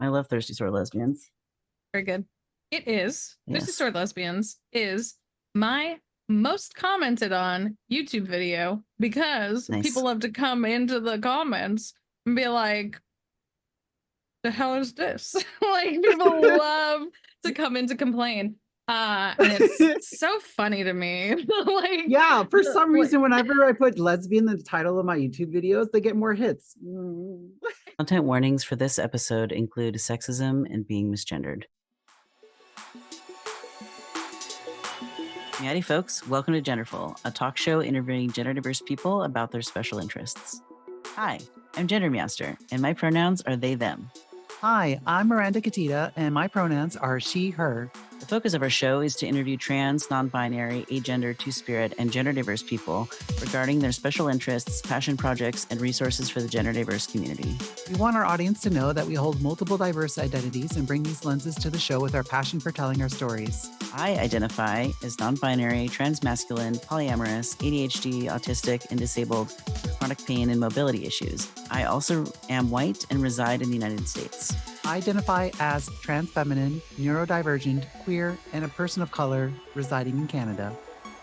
I love Thirsty Sword Lesbians. Very good. It is. Yes. Thirsty Sword Lesbians is my most commented on YouTube video because Nice. people love to come into the comments and be like, the hell is this? Like, people love to come in to complain. And it's so funny to me. Like, yeah, for some reason, whenever I put lesbian in the title of my YouTube videos, they get more hits. Content warnings for this episode include sexism and being misgendered. Howdy, folks. Welcome to Genderful, a talk show interviewing gender-diverse people about their special interests. Hi, I'm GenderMeowster, and my pronouns are they, them. Hi, I'm Miranda Katita, and my pronouns are she, her. The focus of our show is to interview trans, non-binary, agender, two-spirit, and gender-diverse people regarding their special interests, passion projects, and resources for the gender-diverse community. We want our audience to know that we hold multiple diverse identities and bring these lenses to the show with our passion for telling our stories. I identify as non-binary, transmasculine, polyamorous, ADHD, autistic, and disabled with chronic pain and mobility issues. I also am white and reside in the United States. I identify as trans feminine, neurodivergent, queer, and a person of color residing in Canada.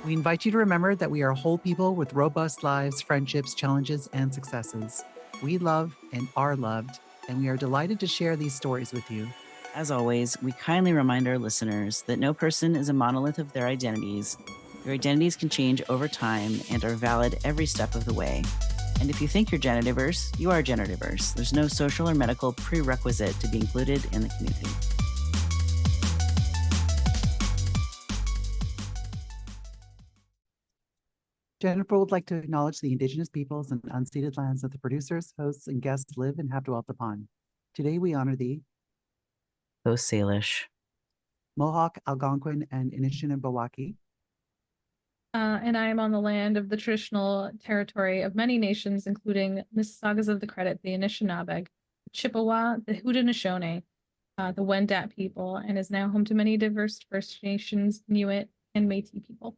We invite you to remember that we are whole people with robust lives, friendships, challenges, and successes. We love and are loved, and we are delighted to share these stories with you. As always, we kindly remind our listeners that no person is a monolith of their identities. Your identities can change over time and are valid every step of the way. And if you think you're gender diverse, you are gender diverse. There's no social or medical prerequisite to be included in the community. Genderful would like to acknowledge the Indigenous peoples and unceded lands that the producers, hosts, and guests live and have dwelt upon. Today we honor the Post Salish, Mohawk, Algonquin, and Anishinabewaki. And I am on the land of the traditional territory of many nations, including Mississaugas of the Credit, the Anishinabeg, the Chippewa, the Haudenosaunee, the Wendat people, and is now home to many diverse First Nations, Inuit, and Métis people.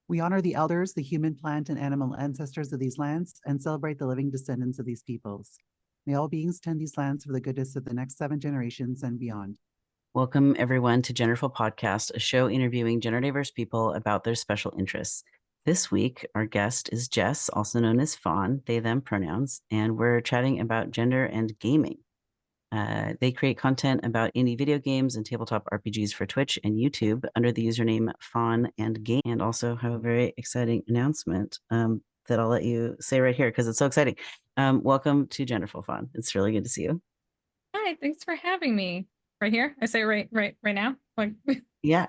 We honor the elders, the human, plant, and animal ancestors of these lands, and celebrate the living descendants of these peoples. May all beings tend these lands for the goodness of the next 7 generations and beyond. Welcome, everyone, to GenderfulPodcast, a show interviewing gender-diverse people about their special interests. This week, our guest is Jess, also known as Fawn, they, them pronouns, and we're chatting about gender and gaming. They create content about indie video games and tabletop RPGs for Twitch and YouTube under the username FaunAndGames, and also have a very exciting announcement that I'll let you say right here because it's so exciting. Welcome to Genderful, Fawn. It's really good to see you. Hi, thanks for having me. Right here? I say right now? Like Yeah.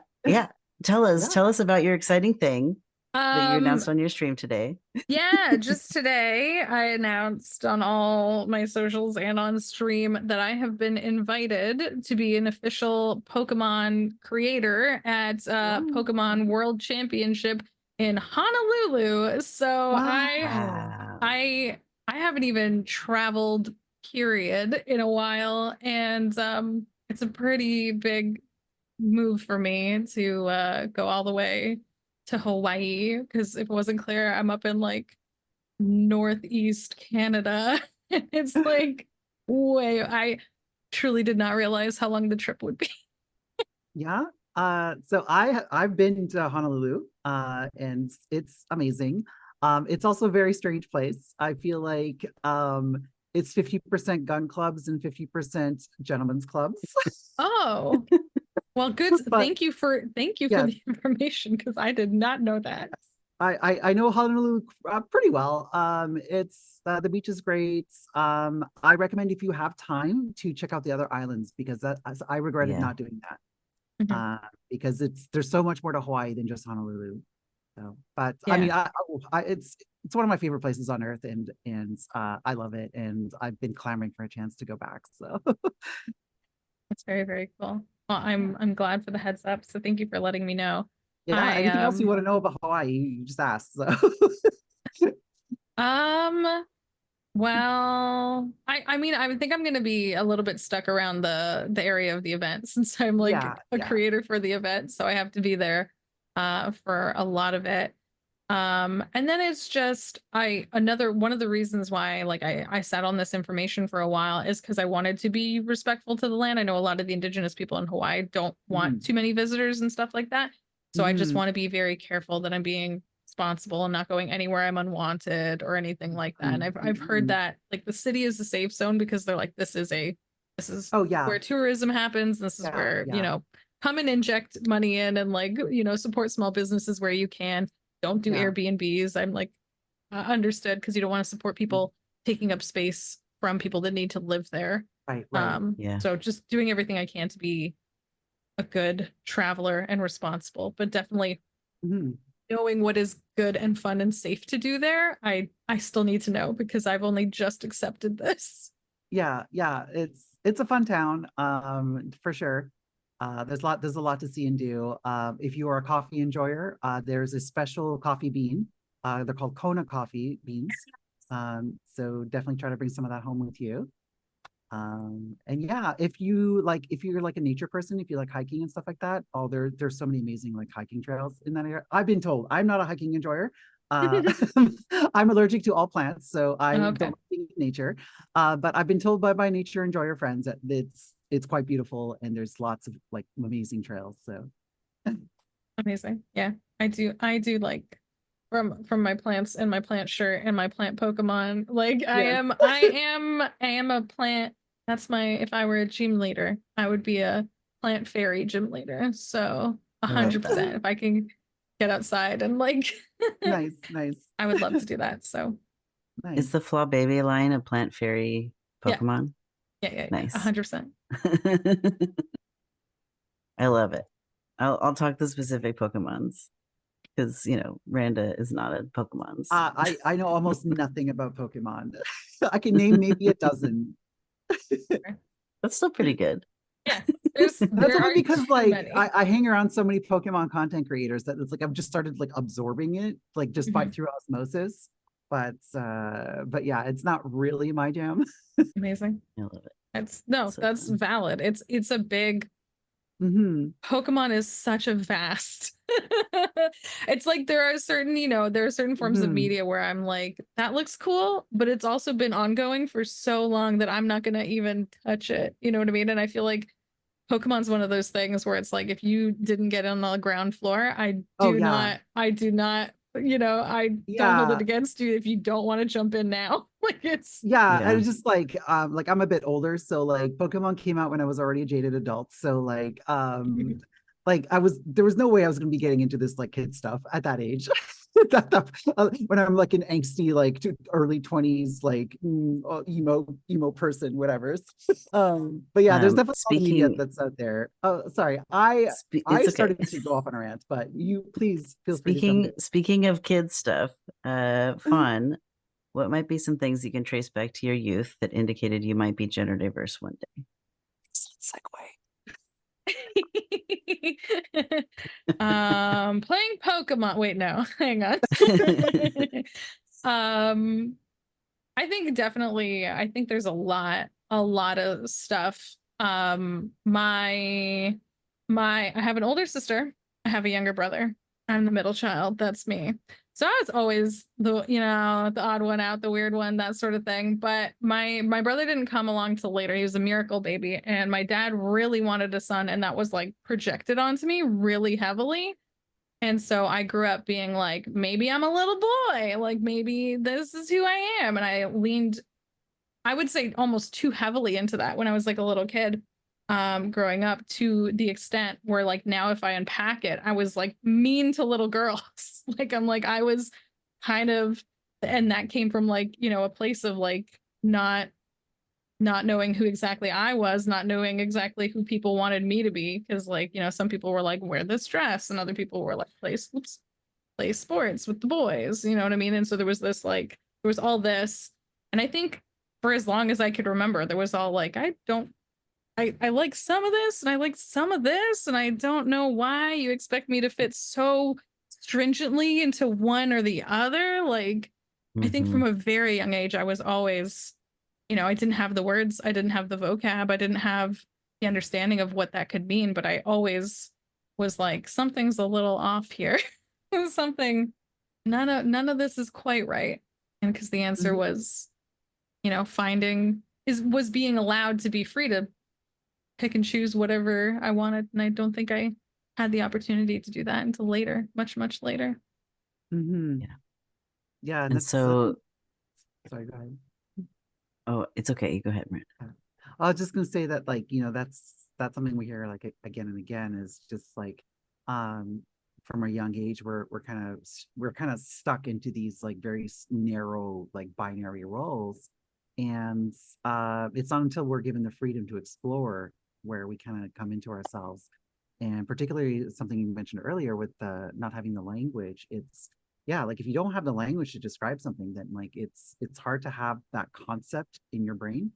Tell us about your exciting thing that you announced on your stream today. Yeah, just today I announced on all my socials and on stream that I have been invited to be an official Pokemon creator at Pokemon World Championship in Honolulu. So Wow. I haven't even traveled period in a while, and it's a pretty big move for me to go all the way to Hawaii, because if it wasn't clear, I'm up in like northeast Canada. It's like I truly did not realize how long the trip would be. Yeah. So I've been to Honolulu, and it's amazing. It's also a very strange place. I feel like it's 50% gun clubs and 50% gentlemen's clubs. Oh, well, good. Thank you for the information, because I did not know that. I know Honolulu pretty well. It's the beach is great. I recommend, if you have time, to check out the other islands, because I regretted not doing that. Mm-hmm. Because there's so much more to Hawaii than just Honolulu. So, but yeah. I mean, it's one of my favorite places on earth, and I love it, and I've been clamoring for a chance to go back. So that's very, very cool. Well, I'm glad for the heads up. So thank you for letting me know. Yeah, anything else you want to know about Hawaii, you just ask. So. Well, I mean, I think I'm going to be a little bit stuck around the area of the event, since I'm like a creator for the event, so I have to be there for a lot of it. And then it's just another one of the reasons why like I sat on this information for a while is because I wanted to be respectful to the land. I know a lot of the indigenous people in Hawaii don't want too many visitors and stuff like that. So I just want to be very careful that I'm being responsible and not going anywhere I'm unwanted or anything like that. And I've heard that like the city is a safe zone because they're like, this is Oh yeah. where tourism happens. This is where, you know, come and inject money in and like, you know, support small businesses where you can. Don't do Airbnbs. I'm like, understood, because you don't want to support people taking up space from people that need to live there. Right. So just doing everything I can to be a good traveler and responsible, but definitely knowing what is good and fun and safe to do there. I still need to know because I've only just accepted this. Yeah. It's a fun town, for sure. There's a lot to see and do. If you are a coffee enjoyer, there's a special coffee bean. They're called Kona coffee beans. So definitely try to bring some of that home with you. And yeah, if you're like a nature person, if you like hiking and stuff like that, there's so many amazing like hiking trails in that area. I've been told. I'm not a hiking enjoyer. I'm allergic to all plants, so I don't like being in nature. But I've been told by my nature enjoyer friends that it's quite beautiful and there's lots of like amazing trails. So amazing. Yeah, I do like from my plants and my plant shirt and my plant Pokemon. Like I am a plant. That's if I were a gym leader, I would be a plant fairy gym leader. So 100%. If I can get outside and like nice. I would love to do that. So nice. Is the Flaw Baby line a plant fairy Pokemon? Yeah. Nice. 100%. I love it. I'll talk the specific Pokemons because you know Miranda is not a Pokemon. I know almost nothing about Pokemon. I can name maybe a dozen. That's still pretty good. Yeah, that's only because like I hang around so many Pokemon content creators that it's like I've just started like absorbing it like just by through osmosis. But yeah, it's not really my jam. Amazing. I love it. That's valid. It's a big Pokemon is such a vast it's like there are certain forms of media where I'm like, that looks cool, but it's also been ongoing for so long that I'm not gonna even touch it. You know what I mean? And I feel like Pokemon's one of those things where it's like if you didn't get on the ground floor, I do not, you know, I don't hold it against you if you don't want to jump in now. Like it's I was just like I'm a bit older, so like Pokemon came out when I was already a jaded adult. So like there was no way I was gonna be getting into this like kid stuff at that age. When I'm like an angsty like early 20s like emo person, whatever. But yeah, there's definitely a lot of media that's out there. Oh, sorry, I started to go off on a rant, but you please feel free to jump in. Speaking of kids stuff, Fawn, what might be some things you can trace back to your youth that indicated you might be gender diverse one day? Segue. Playing Pokemon. Wait, no, hang on. I think definitely. I think there's a lot of stuff. I have an older sister. I have a younger brother. I'm the middle child. That's me. So I was always the odd one out, the weird one, that sort of thing. But my brother didn't come along till later. He was a miracle baby. And my dad really wanted a son. And that was like projected onto me really heavily. And so I grew up being like, maybe I'm a little boy. Like maybe this is who I am. And I leaned, I would say almost too heavily into that when I was like a little kid. Growing up, to the extent where like now if I unpack it, I was like mean to little girls. Like I'm like I was kind of, and that came from like, you know, a place of like not knowing who exactly I was, not knowing exactly who people wanted me to be, because like, you know, some people were like, wear this dress, and other people were like, play sports with the boys, you know what I mean? And so there was all this, and I think for as long as I could remember, there was all like, I like some of this and I like some of this, and I don't know why you expect me to fit so stringently into one or the other. Like, I think from a very young age, I was always, you know, I didn't have the words, I didn't have the vocab, I didn't have the understanding of what that could mean, but I always was like, something's a little off here. Something none of this is quite right. And because the answer was, was being allowed to be free to pick and choose whatever I wanted. And I don't think I had the opportunity to do that until later, much, much later. Mm-hmm. Yeah. Yeah. And so, sorry, go ahead. Oh, it's okay. Go ahead, Miranda. I was just gonna say that, like, that's something we hear like again and again, is just like from a young age we're kind of stuck into these like very narrow like binary roles, and it's not until we're given the freedom to explore where we kind of come into ourselves. And particularly something you mentioned earlier with not having the language, it's yeah, like if you don't have the language to describe something, then like it's hard to have that concept in your brain.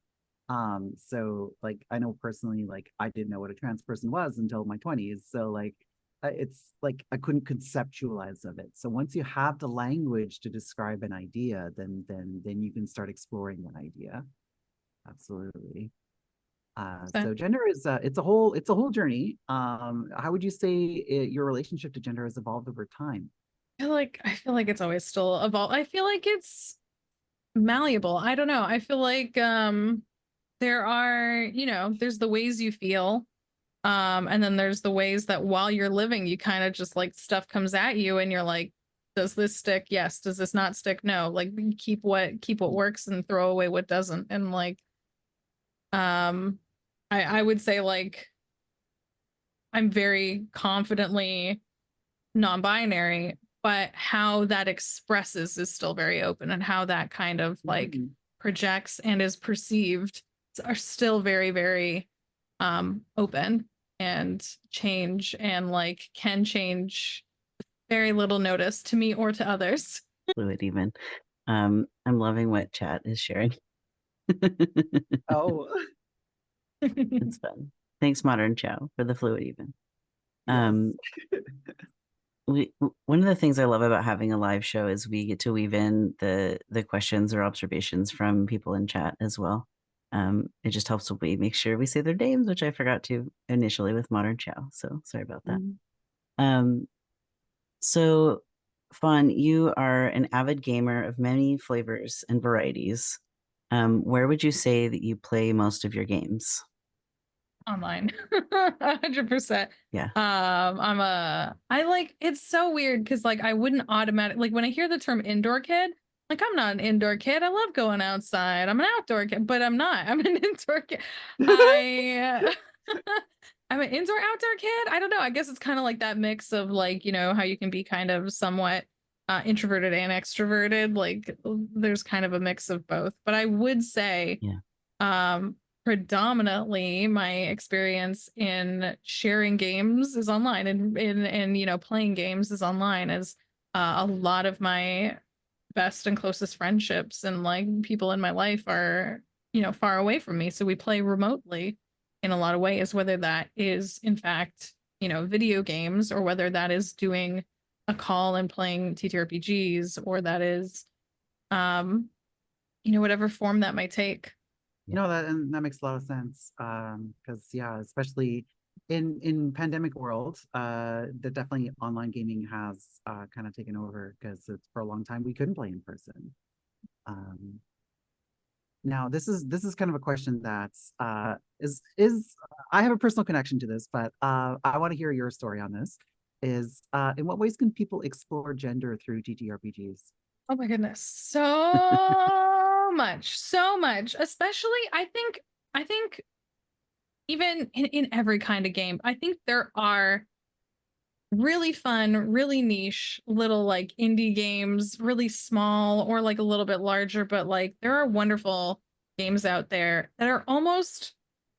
So like I know personally, like I didn't know what a trans person was until my 20s. So like it's like I couldn't conceptualize of it. So once you have the language to describe an idea, then you can start exploring that idea. Absolutely. So gender is it's a whole journey. How would you say your relationship to gender has evolved over time? I feel like it's always still evolved. I feel like it's malleable. I don't know. I feel like there are, there's the ways you feel. And then there's the ways that while you're living, you kind of just like stuff comes at you and you're like, does this stick? Yes. Does this not stick? No. Like keep what works and throw away what doesn't. And like I would say like I'm very confidently non-binary, but how that expresses is still very open, and how that kind of like projects and is perceived are still very, very open and change, and like can change very little notice to me or to others. Fluid even. I'm loving what chat is sharing. Oh, it's fun. Thanks, Modern Chow, for the fluid even. yes. One of the things I love about having a live show is we get to weave in the questions or observations from people in chat as well. It just helps when we make sure we say their names, which I forgot to initially with Modern Chow. So sorry about that. So Fawn, you are an avid gamer of many flavors and varieties. Where would you say that you play most of your games? Online. 100%. Yeah. I like, it's so weird because like I wouldn't automatically, like when I hear the term indoor kid, like I'm not an indoor kid. I love going outside. I'm an outdoor kid, but I'm not. I'm an indoor kid. I I'm an indoor outdoor kid. I don't know. I guess it's kind of like that mix of like, how you can be kind of somewhat introverted and extroverted. Like there's kind of a mix of both. But I would say predominantly my experience in sharing games is online, and playing games is online, as a lot of my best and closest friendships and like people in my life are far away from me, so we play remotely in a lot of ways, whether that is in fact video games, or whether that is doing a call and playing TTRPGs, or that is whatever form that might take. No, that makes a lot of sense. Because yeah, especially in pandemic world, that definitely online gaming has kind of taken over, because for a long time we couldn't play in person. Now this is kind of a question that's is I have a personal connection to this, but I want to hear your story on this. Is in what ways can people explore gender through TTRPGs? Oh my goodness. So much. Especially I think even in every kind of game, I think there are really fun, really niche little like indie games, really small or like a little bit larger, but like there are wonderful games out there that are almost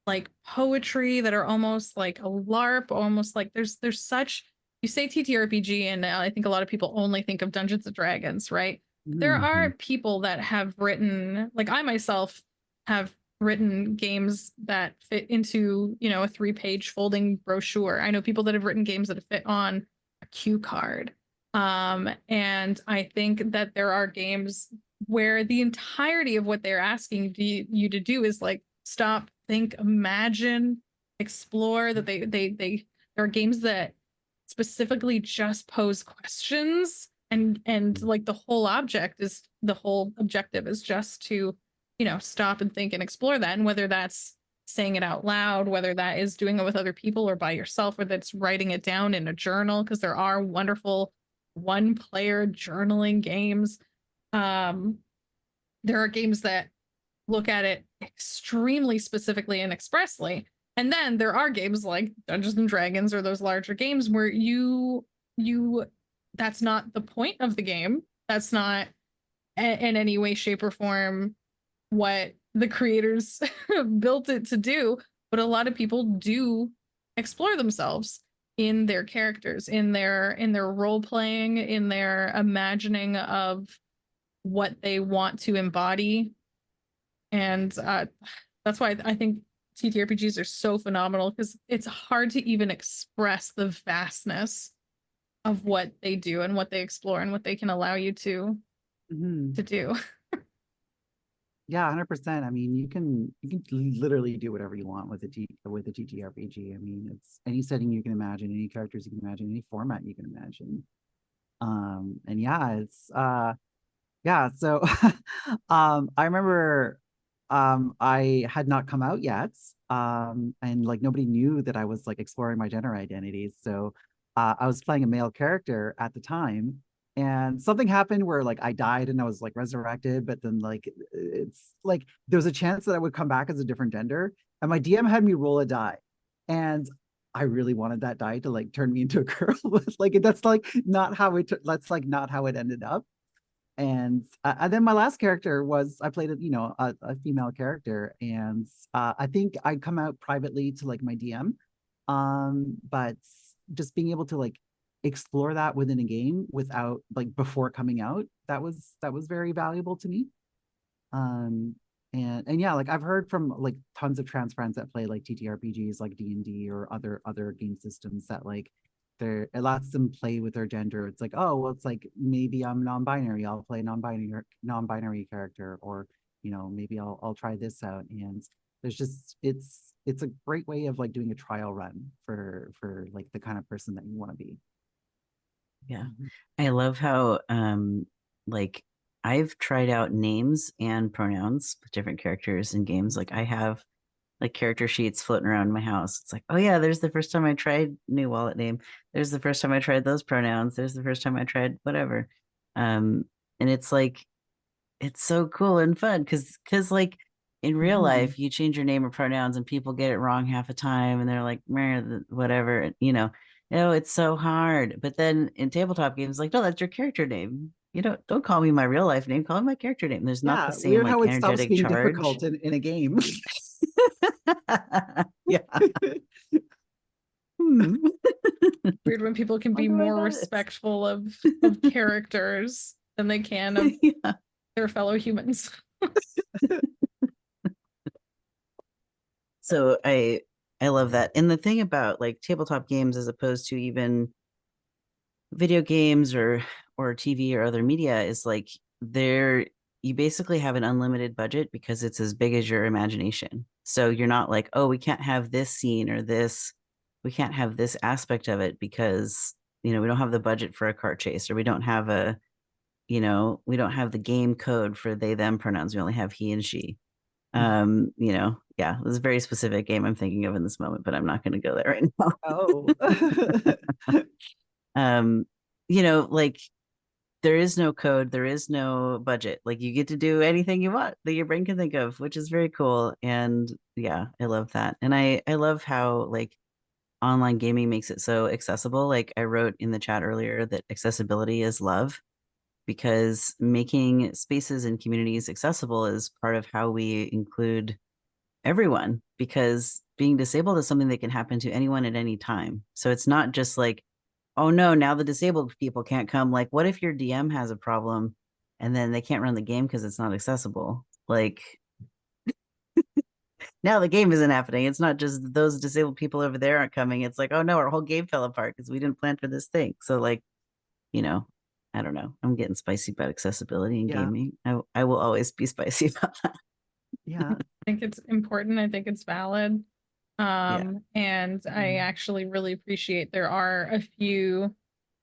like poetry, that are almost like a LARP, almost like there's such, you say TTRPG and I think a lot of people only think of Dungeons and Dragons, right? There are people that have written, like I myself have written games that fit into a 3-page folding brochure. I know people that have written games that fit on a cue card. And I think that there are games where the entirety of what they're asking you to do is like stop, think, imagine, explore. That they there are games that specifically just pose questions and like the whole objective is just to, you know, stop and think and explore that. And whether that's saying it out loud, whether that is doing it with other people or by yourself, or that's writing it down in a journal, because there are wonderful one-player journaling games. There are games that look at it extremely specifically and expressly. And then there are games like Dungeons and Dragons or those larger games where you that's not the point of the game. That's not in any way, shape, or form what the creators built it to do. But a lot of people do explore themselves in their characters, in their role playing, in their imagining of what they want to embody. And that's why I think TTRPGs are so phenomenal, because it's hard to even express the vastness of what they do and what they explore and what they can allow you to do. Yeah, 100%. I mean, you can literally do whatever you want with a TTRPG. I mean, it's any setting you can imagine, any characters you can imagine, any format you can imagine. And yeah, it's yeah, so I remember I had not come out yet. And like nobody knew that I was like exploring my gender identities. So I was playing a male character at the time, and something happened where like I died and I was like resurrected, but then like it's like there was a chance that I would come back as a different gender, and my DM had me roll a die, and I really wanted that die to like turn me into a girl. Like that's like not how that's like not how it ended up. And then my last character was I played a female character, and I think I come out privately to like my DM, but just being able to like explore that within a game without like before coming out, that was very valuable to me. um and yeah, like I've heard from like tons of trans friends that play like TTRPGs like D&D or other game systems that like it lets them play with their gender. It's like, oh well, it's like maybe I'm non-binary, I'll play a non-binary character, or maybe I'll try this out. And there's just it's a great way of like doing a trial run for like the kind of person that you want to be. Yeah. I love how like I've tried out names and pronouns with different characters in games. Like I have like character sheets floating around my house. It's like, oh yeah, there's the first time I tried new wallet name. There's the first time I tried those pronouns. There's the first time I tried whatever. And it's like it's so cool and fun because like in real life you change your name or pronouns and people get it wrong half the time and they're like whatever, it's so hard. But then in tabletop games, like, no, that's your character name. Don't call me my real life name, call me my character name. There's not the Yeah, same weird like how it stops energetic being charge. difficult in a game. Yeah. Weird when people can be more respectful of characters than they can of their fellow humans. So I love that. And the thing about like tabletop games as opposed to even video games or TV or other media is like you basically have an unlimited budget because it's as big as your imagination. So you're not like, oh, we can't have this scene or this, we can't have this aspect of it because we don't have the budget for a car chase, or we don't have we don't have the game code for they them pronouns. We only have he and she. Yeah, it was a very specific game I'm thinking of in this moment, but I'm not going to go there right now. Like there is no code, there is no budget. Like you get to do anything you want that your brain can think of, which is very cool. And yeah, I love that. And I love how like online gaming makes it so accessible. Like I wrote in the chat earlier that accessibility is love, because making spaces and communities accessible is part of how we include everyone, because being disabled is something that can happen to anyone at any time. So it's not just like, oh no, now the disabled people can't come. Like, what if your DM has a problem and then they can't run the game because it's not accessible? Like, now the game isn't happening. It's not just those disabled people over there aren't coming. It's like, oh no, our whole game fell apart because we didn't plan for this thing. So like, I don't know. I'm getting spicy about accessibility in gaming. I will always be spicy about that. Yeah. I think it's important. I think it's valid. And I actually really appreciate there are a few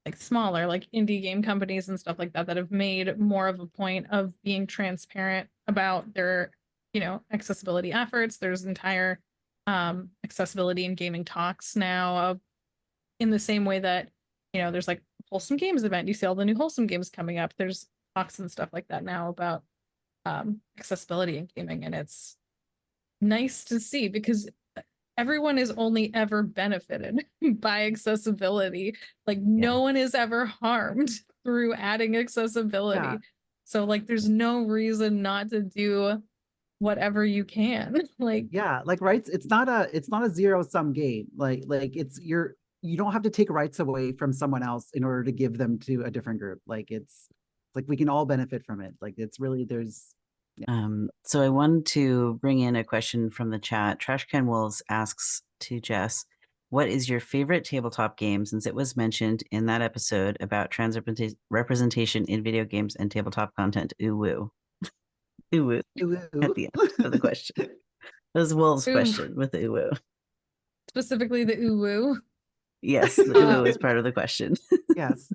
like smaller, like indie game companies and stuff like that have made more of a point of being transparent about their, accessibility efforts. There's entire accessibility in gaming talks now, in the same way that, there's like Wholesome Games event. You see all the new Wholesome Games coming up. There's talks and stuff like that now about accessibility in gaming, and it's nice to see because everyone is only ever benefited by accessibility. Like no one is ever harmed through adding accessibility. Yeah. So like there's no reason not to do whatever you can. Like like rights, it's not a zero-sum game. Like you don't have to take rights away from someone else in order to give them to a different group. Like it's like we can all benefit from it. Like it's really So I wanted to bring in a question from the chat. Trashcan Wolves asks to Jess, what is your favorite tabletop game, since it was mentioned in that episode about trans representation in video games and tabletop content? Ooh woo. Ooh woo. At the end of the question. That was Wolves' question with the ooh woo. Specifically the ooh woo. Yes, the ooh woo is part of the question. Yes.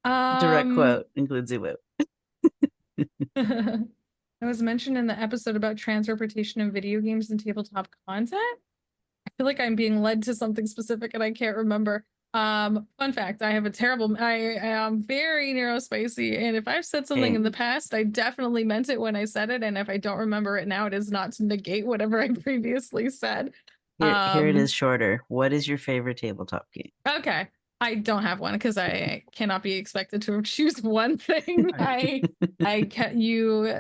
Direct quote includes ooh woo. It was mentioned in the episode about trans representation in video games and tabletop content. I feel like I'm being led to something specific and I can't remember. Fun fact, I am very neurospicy, and if I've said something in the past, I definitely meant it when I said it, and if I don't remember it now, it is not to negate whatever I previously said. Here it is shorter. What is your favorite tabletop game? Okay. I don't have one because I cannot be expected to choose one thing. I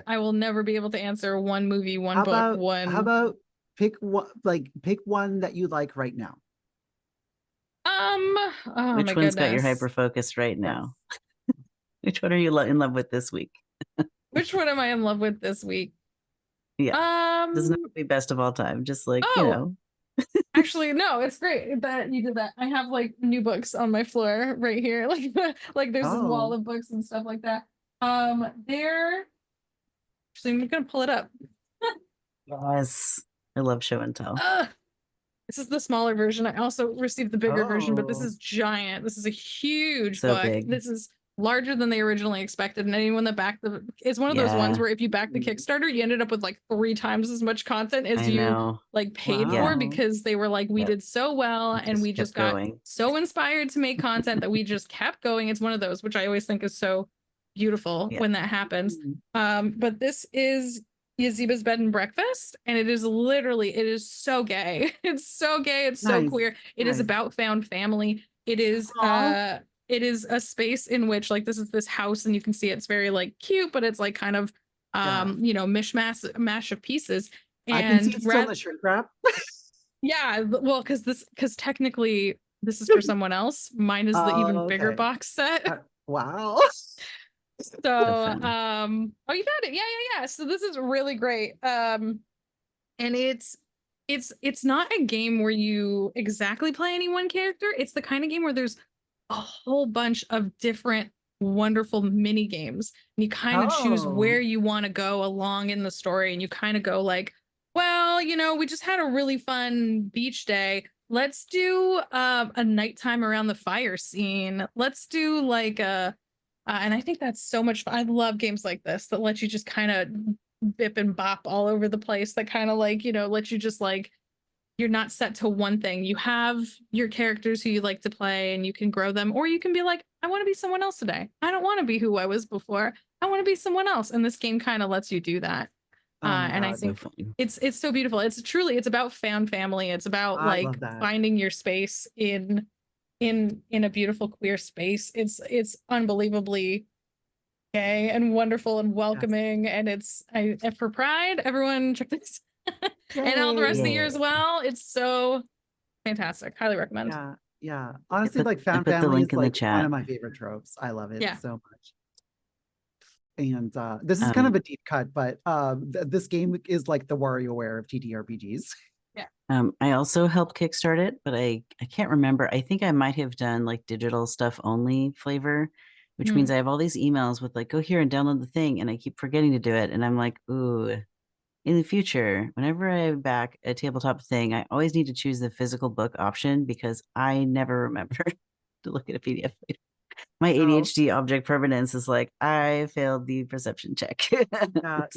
will never be able to answer one movie, one book, one. How about pick one that you like right now? Oh, which my one's goodness. got your hyper focus right now? Which one are you in love with this week? Which one am I in love with this week? Yeah. Doesn't have to be best of all time. Just like, Actually, no, it's great that you did that. I have like new books on my floor right here. Like there's this wall of books and stuff like that. There. So I'm gonna pull it up. Yes. I love show and tell. This is the smaller version. I also received the bigger version, but this is giant. This is a huge book. Big. This is larger than they originally expected. And anyone that backed it's one of those ones where if you back the Kickstarter, you ended up with like 3 times as much content as you like paid for, because they were like, we did so well and we just got so inspired to make content that we just kept going. It's one of those, which I always think is so beautiful when that happens. But this is Yaziba's Bed and Breakfast, and it is so gay. It's so gay. It's so queer. It is about found family. It is a space in which like this house, and you can see it's very like cute, but it's like kind of mash of pieces. And I can see it's still the shrink wrap. Well, because technically this is for someone else. Mine is the even bigger box set. Wow. So you found it. Yeah. So this is really great. And it's not a game where you exactly play any one character. It's the kind of game where there's a whole bunch of different wonderful mini games, and you kind of choose where you want to go along in the story, and you kind of go like, well, we just had a really fun beach day. Let's do a nighttime around the fire scene. Let's do like a and I think that's so much fun. I love games like this that let you just kind of bip and bop all over the place, that kind of like, let you just like, you're not set to one thing. You have your characters who you like to play and you can grow them, or you can be like, I want to be someone else today. I don't want to be who I was before. I want to be someone else. And this game kind of lets you do that. And I think it's so beautiful. It's about found family. It's about like finding your space in a beautiful queer space. It's unbelievably gay and wonderful and welcoming. And it's for Pride, everyone check this and all the rest of the year as well. It's so fantastic. Highly recommend. Yeah. Honestly, like found family is like one of my favorite tropes. I love it so much. And this is kind of a deep cut, but this game is like the WarioWare of TTRPGs. I also helped kickstart it, but I can't remember. I think I might have done like digital stuff only flavor, which means I have all these emails with like, go here and download the thing, and I keep forgetting to do it. And I'm like, ooh, in the future, whenever I back a tabletop thing, I always need to choose the physical book option because I never remember. to look at a PDF later. My No. ADHD object permanence is like, I failed the perception check. Yeah,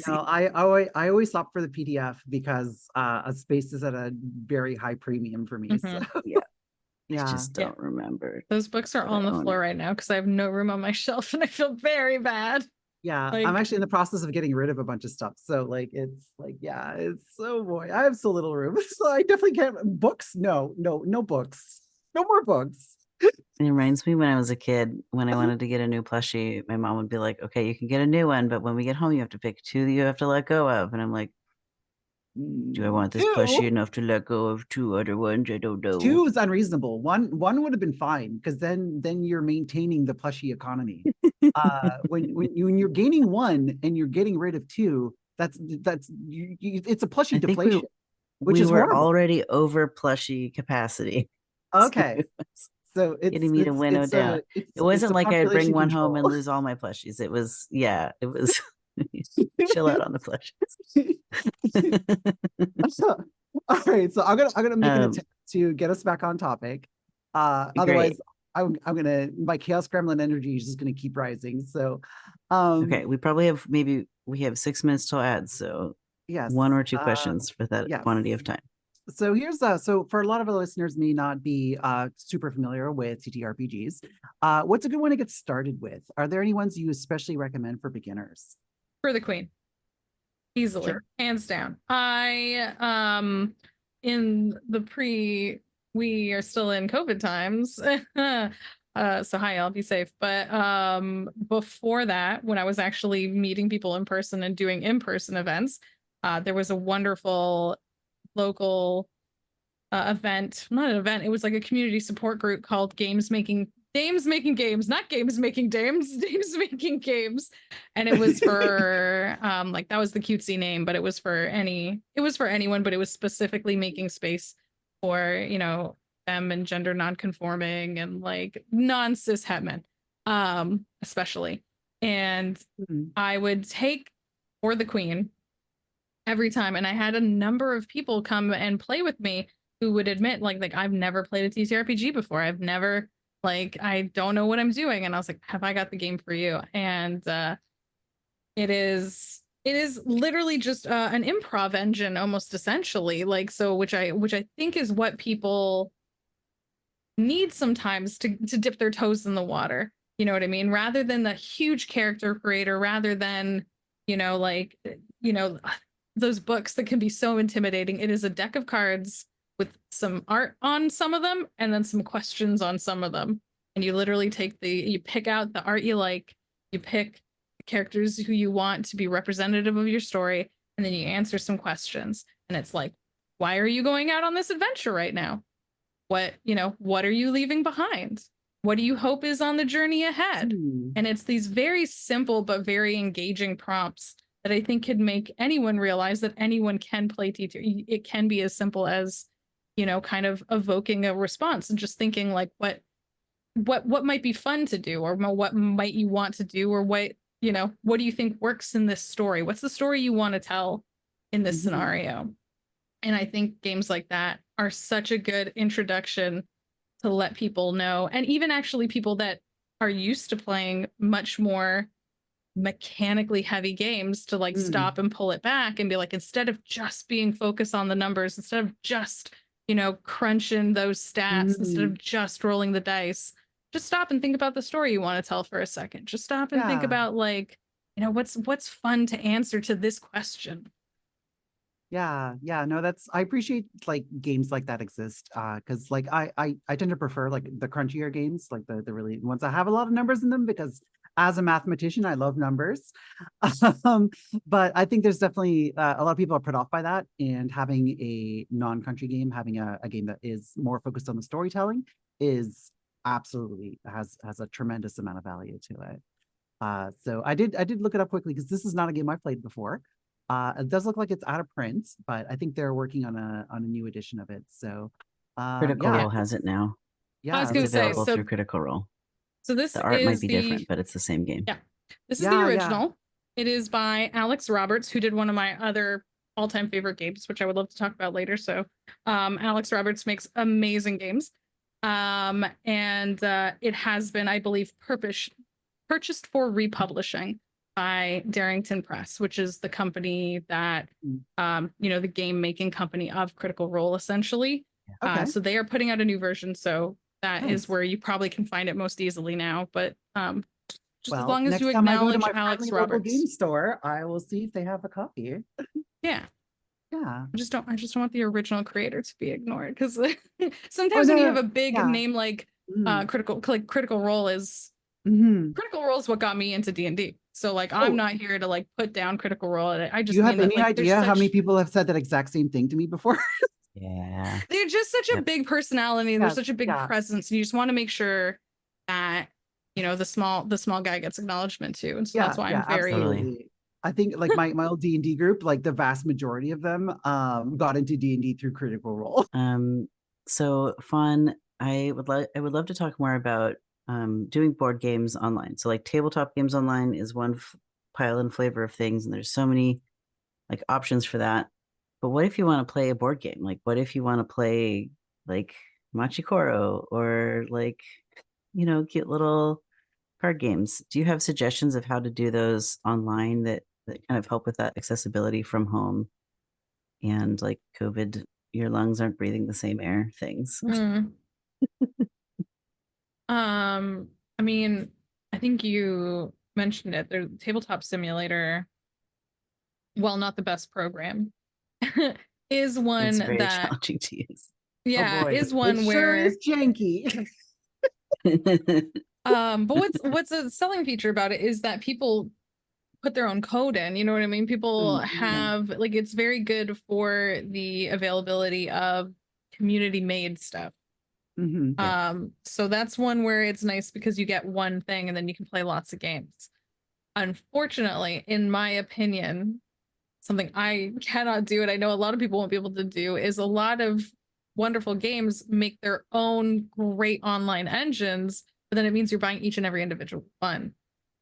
no, I always opt for the PDF because a space is at a very high premium for me. So Yeah. I yeah, just don't remember. Those books are But on I the own floor it. right now because I have no room on my shelf and I feel very bad. yeah. Like- I'm actually in the process of getting rid of a bunch of stuff. So like, it's like, yeah, it's so boy, I have so little room. So I definitely can't. Books, no books, no more books. It reminds me when I was a kid, when I wanted to get a new plushie, my mom would be like, okay, you can get a new one, but when we get home, you have to pick two that you have to let go of. And I'm like, do I want this plushie enough to let go of two other ones? I don't know. Two is unreasonable. One would have been fine because then you're maintaining the plushie economy. When you're gaining one and you're getting rid of two, it's a plushie deflation, which is were horrible. already over plushie capacity. Okay. So it's getting me to winnow down. It wasn't like I'd bring one home and lose all my plushies. It was chill out on the plushies. All right, so I'm gonna make an attempt to get us back on topic. Otherwise, I'm gonna, my chaos gremlin energy is just gonna keep rising. So okay, we probably have we have 6 minutes till ads, so yes, 1 or 2 questions for that quantity of time. So here's so for a lot of our listeners may not be super familiar with TTRPGs. What's a good one to get started with? Are there any ones you especially recommend for beginners? For the Queen. Easily, hands down. I in the we are still in COVID times. So hi, I'll be safe. But before that, when I was actually meeting people in person and doing in-person events, there was a wonderful local event, not an event, it was like a community support group called Dames Making Games, not Games Making Dames, Dames Making Games. And it was for like, that was the cutesy name, but it was for anyone, but it was specifically making space for, you know, them and gender non-conforming and like non-cis het men, especially. And I would take For the Queen every time, and I had a number of people come and play with me who would admit like I've never played a TTRPG before. I've never, like, I don't know what I'm doing. And I was like, have I got the game for you? And it is literally just an improv engine, almost essentially, like, so which I think is what people need sometimes to dip their toes in the water. You know what I mean? Rather than the huge character creator, rather than, you know, like, you know, those books that can be so intimidating. It is a deck of cards with some art on some of them and then some questions on some of them. And you literally you pick out the art you like, you pick the characters who you want to be representative of your story, and then you answer some questions. And it's like, why are you going out on this adventure right now? What are you leaving behind? What do you hope is on the journey ahead? And it's these very simple but very engaging prompts that I think could make anyone realize that anyone can play TTR. It can be as simple as, you know, kind of evoking a response and just thinking like, what might be fun to do, or what might you want to do, or what do you think works in this story? What's the story you want to tell in this scenario? And I think games like that are such a good introduction to let people know, and even actually people that are used to playing much more mechanically heavy games, to like stop and pull it back and be like, instead of just being focused on the numbers, instead of just, you know, crunching those stats, instead of just rolling the dice, just stop and think about the story you want to tell for a second. Just stop and think about, like, you know, what's fun to answer to this question. Yeah, no, I appreciate like games like that exist, because like I tend to prefer like the crunchier games, like the really ones that have a lot of numbers in them, because as a mathematician I love numbers. But I think there's definitely a lot of people are put off by that, and having a non-crunchy game, having a game that is more focused on the storytelling is absolutely has a tremendous amount of value to it. So I did look it up quickly because this is not a game I've played before. It does look like it's out of print, but I think they're working on a new edition of it. So Critical Role has it now. I was going to say, available through Critical Role. So this the art might be different, but it's the same game. Yeah, this is the original. It is by Alex Roberts, who did one of my other all-time favorite games, which I would love to talk about later. So Alex Roberts makes amazing games. And it has been, I believe, purchased for republishing by Darrington Press, which is the company that, the game making company of Critical Role, essentially. Okay. So they are putting out a new version. So that Nice. is where you probably can find it most easily now. But just as Well, long as next you time I go to acknowledge my Alex friendly local Roberts. game store, I will see if they have a copy. Yeah. Yeah. I just don't want the original creator to be ignored, because sometimes when you have a big name like Critical Role is Critical Role is what got me into D&D. So like I'm not here to like put down Critical Role. I just Do you have mean any idea how many people have said that exact same thing to me before? Yeah. They're just such a big personality, and they're such a big presence. And you just want to make sure that the small guy gets acknowledgement too. And so that's why I'm very absolutely. I think like my old D&D group, like the vast majority of them got into D&D through Critical Role. So Fawn, I would love to talk more about doing board games online. So like tabletop games online is one pile and flavor of things, and there's so many like options for that. But what if you want to play a board game? Like what if you want to play like Machikoro or like cute little card games? Do you have suggestions of how to do those online that kind of help with that accessibility from home and like COVID, your lungs aren't breathing the same air things? I mean, I think you mentioned it. The Tabletop Simulator, while not the best program, is one it's very that challenging to use. Yeah, is one where sure is janky. But what's a selling feature about it is that people put their own code in, you know what I mean? People have like, it's very good for the availability of community made stuff. So that's one where it's nice because you get one thing and then you can play lots of games. Unfortunately, in my opinion, something I cannot do, and I know a lot of people won't be able to do, is a lot of wonderful games make their own great online engines, but then it means you're buying each and every individual one.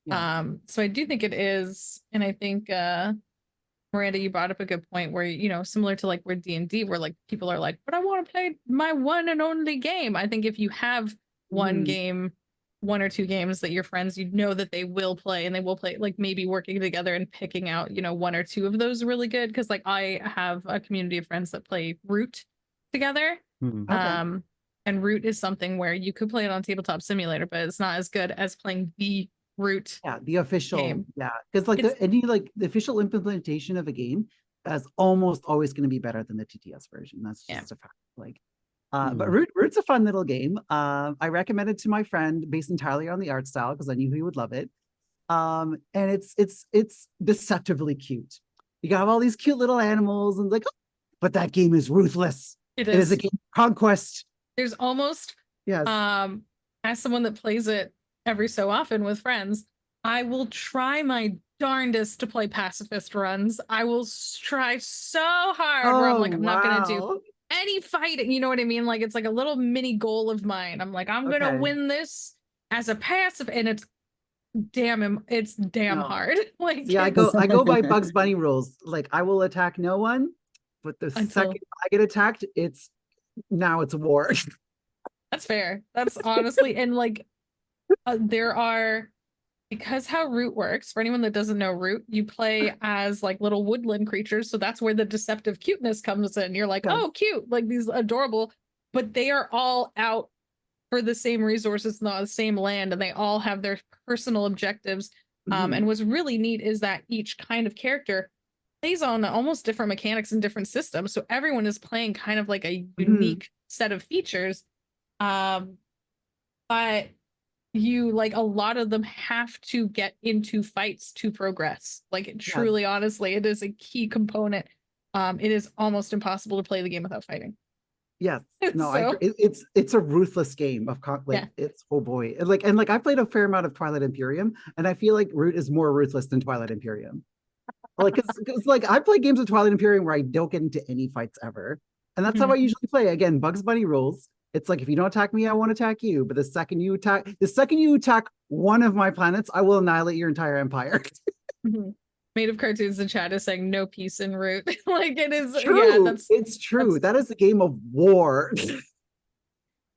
So I do think it is, and I think Miranda, you brought up a good point where, similar to like where D&D, where like people are like, but I want to play my one and only game. I think if you have one game, one or two games that your friends, that they will play, and they will play like maybe working together and picking out, one or two of those really good. Cause like I have a community of friends that play Root together. And Root is something where you could play it on Tabletop Simulator, but it's not as good as playing the Root. The official game. because like the official implementation of a game is almost always going to be better than the TTS version. That's just a fact. Like but Root's a fun little game. I recommend it to my friend based entirely on the art style because I knew he would love it. And it's deceptively cute. You got all these cute little animals and like, but that game is ruthless. It is a game of conquest. There's almost as someone that plays it every so often with friends, I will try my darndest to play pacifist runs. I will try so hard where I'm like, I'm not going to do any fighting. You know what I mean? Like, it's like a little mini goal of mine. I'm like, I'm going to win this as a passive, and it's damn hard. Like, I go by Bugs Bunny rules. Like, I will attack no one, but the second I get attacked, it's a war. That's fair. That's honestly, and like, there are, because how Root works, for anyone that doesn't know Root, you play as like little woodland creatures, so that's where the deceptive cuteness comes in. You're like, oh, cute, like these adorable, but they are all out for the same resources, not the same land, and they all have their personal objectives. And what's really neat is that each kind of character plays on almost different mechanics and different systems, so everyone is playing kind of like a unique set of features. But you, like, a lot of them have to get into fights to progress. Like, truly, honestly, it is a key component. It is almost impossible to play the game without fighting. Yes, no, it's a ruthless game of it's oh boy, and I played a fair amount of Twilight Imperium, and I feel like Root is more ruthless than Twilight Imperium. Like, because like I play games of Twilight Imperium where I don't get into any fights ever, and that's how I usually play. Again, Bugs Bunny rules. It's like, if you don't attack me, I won't attack you. But the second you attack one of my planets, I will annihilate your entire empire. Made of Cartoons in chat is saying no peace in Root. Like, it is true. It's true. That is a game of war.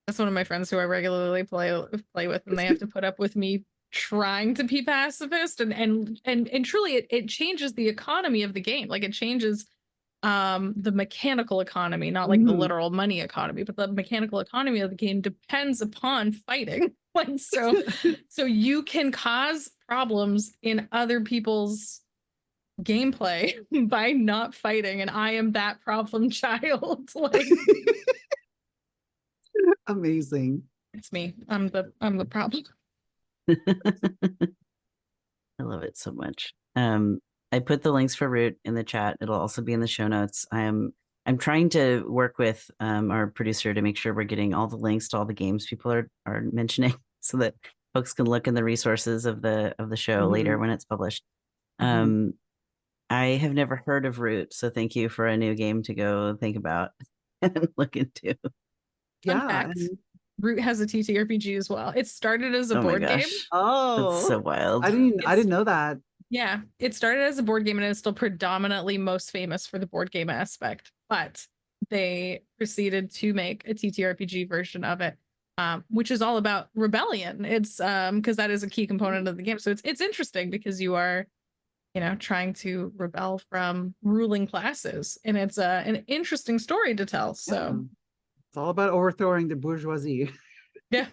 That's one of my friends who I regularly play with, and they have to put up with me trying to be pacifist, and truly it changes the economy of the game. Like it changes the mechanical economy, not like the literal money economy, but the mechanical economy of the game depends upon fighting. Like so you can cause problems in other people's gameplay by not fighting, and I am that problem child. Like Amazing. it's me. I'm the problem. I love it so much. I put the links for Root in the chat. It'll also be in the show notes. I'm trying to work with our producer to make sure we're getting all the links to all the games people are mentioning, so that folks can look in the resources of the show later when it's published. I have never heard of Root, so thank you for a new game to go think about and look into. Fun fact, Root has a TTRPG as well. It started as a board game. Oh, that's so wild. I didn't know that. Yeah, it started as a board game and is still predominantly most famous for the board game aspect, but they proceeded to make a TTRPG version of it, which is all about rebellion. It's because that is a key component of the game. So it's interesting because you are, trying to rebel from ruling classes, and it's an interesting story to tell. So it's all about overthrowing the bourgeoisie. Yeah.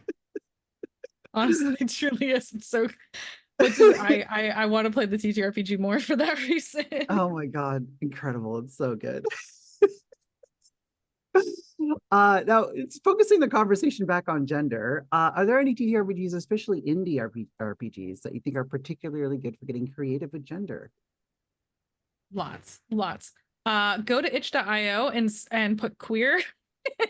Honestly, it truly is. It's so which is I want to play the TTRPG more for that reason. Oh my god, incredible. It's so good. Now it's focusing the conversation back on gender. Are there any TTRPGs, especially indie RPGs, that you think are particularly good for getting creative with gender? Lots. Go to itch.io and put queer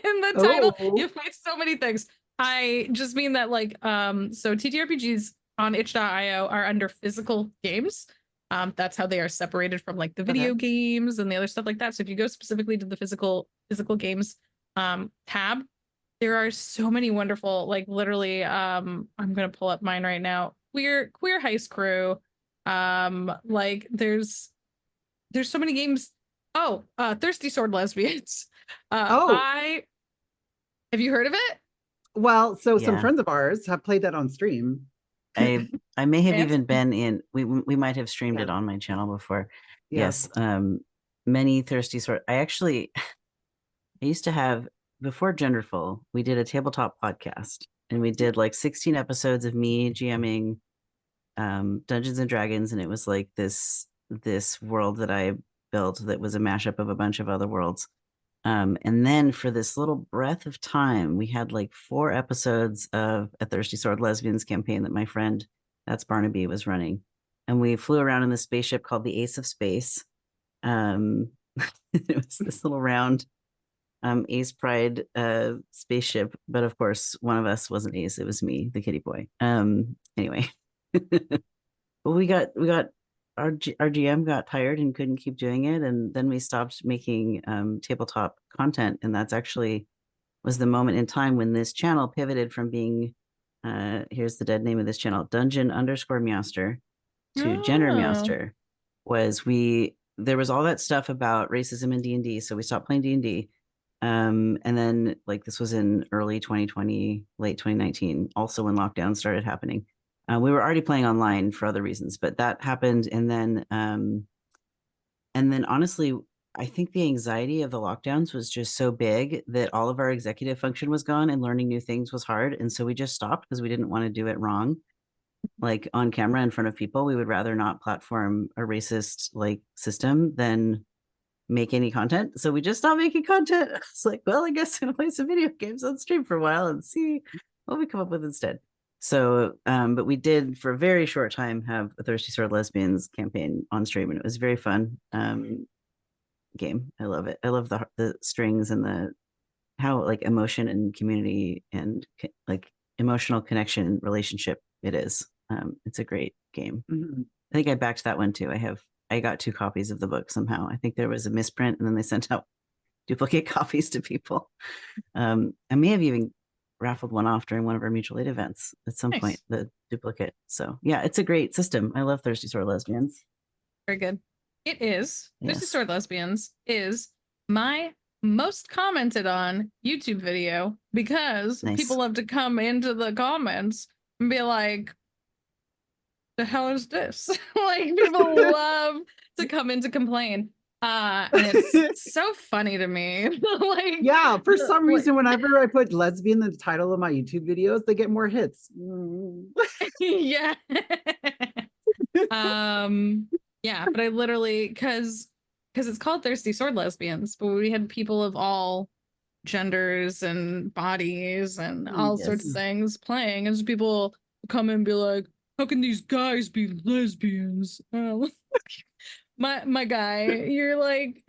in the title. You'll find so many things. I just mean that so TTRPGs on itch.io are under physical games. That's how they are separated from like the video games and the other stuff like that. So if you go specifically to the physical games tab, there are so many wonderful, like literally I'm gonna pull up mine right now. Queer Heist Crew. Like there's so many games. Thirsty Sword Lesbians. Have you heard of it? Well, so some friends of ours have played that on stream. I may have even been in. We might have streamed it on my channel before. Yes. Many Thirsty Sword. I used to have, before Genderful, we did a tabletop podcast, and we did like 16 episodes of me GMing Dungeons and Dragons, and it was like this world that I built that was a mashup of a bunch of other worlds. And then for this little breath of time, we had like 4 episodes of a Thirsty Sword Lesbians campaign that my friend, that's Barnaby, was running. And we flew around in this spaceship called the Ace of Space. It was this little round Ace Pride spaceship. But of course, one of us wasn't Ace. It was me, the kitty boy. Anyway. But we got our GM got tired and couldn't keep doing it, and then we stopped making tabletop content, and that's actually was the moment in time when this channel pivoted from being here's the dead name of this channel, Dungeon_Meowster, to GenderMeowster. There was all that stuff about racism in D&D, so we stopped playing D&D, and then like this was in early 2020, late 2019, also when lockdown started happening. We were already playing online for other reasons, but that happened. And then honestly, I think the anxiety of the lockdowns was just so big that all of our executive function was gone, and learning new things was hard. And so we just stopped because we didn't want to do it wrong. Like on camera in front of people, we would rather not platform a racist like system than make any content. So we just stopped making content. It's like, well, I guess I'm gonna play some video games on stream for a while and see what we come up with instead. So, but we did for a very short time have a Thirsty Sword Lesbians campaign on stream, and it was very fun game. I love it. I love the strings and how like emotion and community and like emotional connection relationship it is. It's a great game. I think I backed that one too. I got 2 copies of the book somehow. I think there was a misprint, and then they sent out duplicate copies to people. I may have even raffled one off during one of our mutual aid events at some point, the duplicate. So yeah, it's a great system. I love Thirsty Sword Lesbians. Very good. It is. Thirsty Sword Lesbians is my most commented on YouTube video because Nice. people love to come into the comments and be like, the hell is this? Like, people love to come in to complain. And it's so funny to me. Like, Yeah, for some like- reason, whenever I put lesbian in the title of my YouTube videos, they get more hits. yeah. Yeah, but I literally because it's called Thirsty Sword Lesbians, but we had people of all genders and bodies and all sorts of Yes. things playing, and just people come and be like, how can these guys be lesbians? My guy, you're like,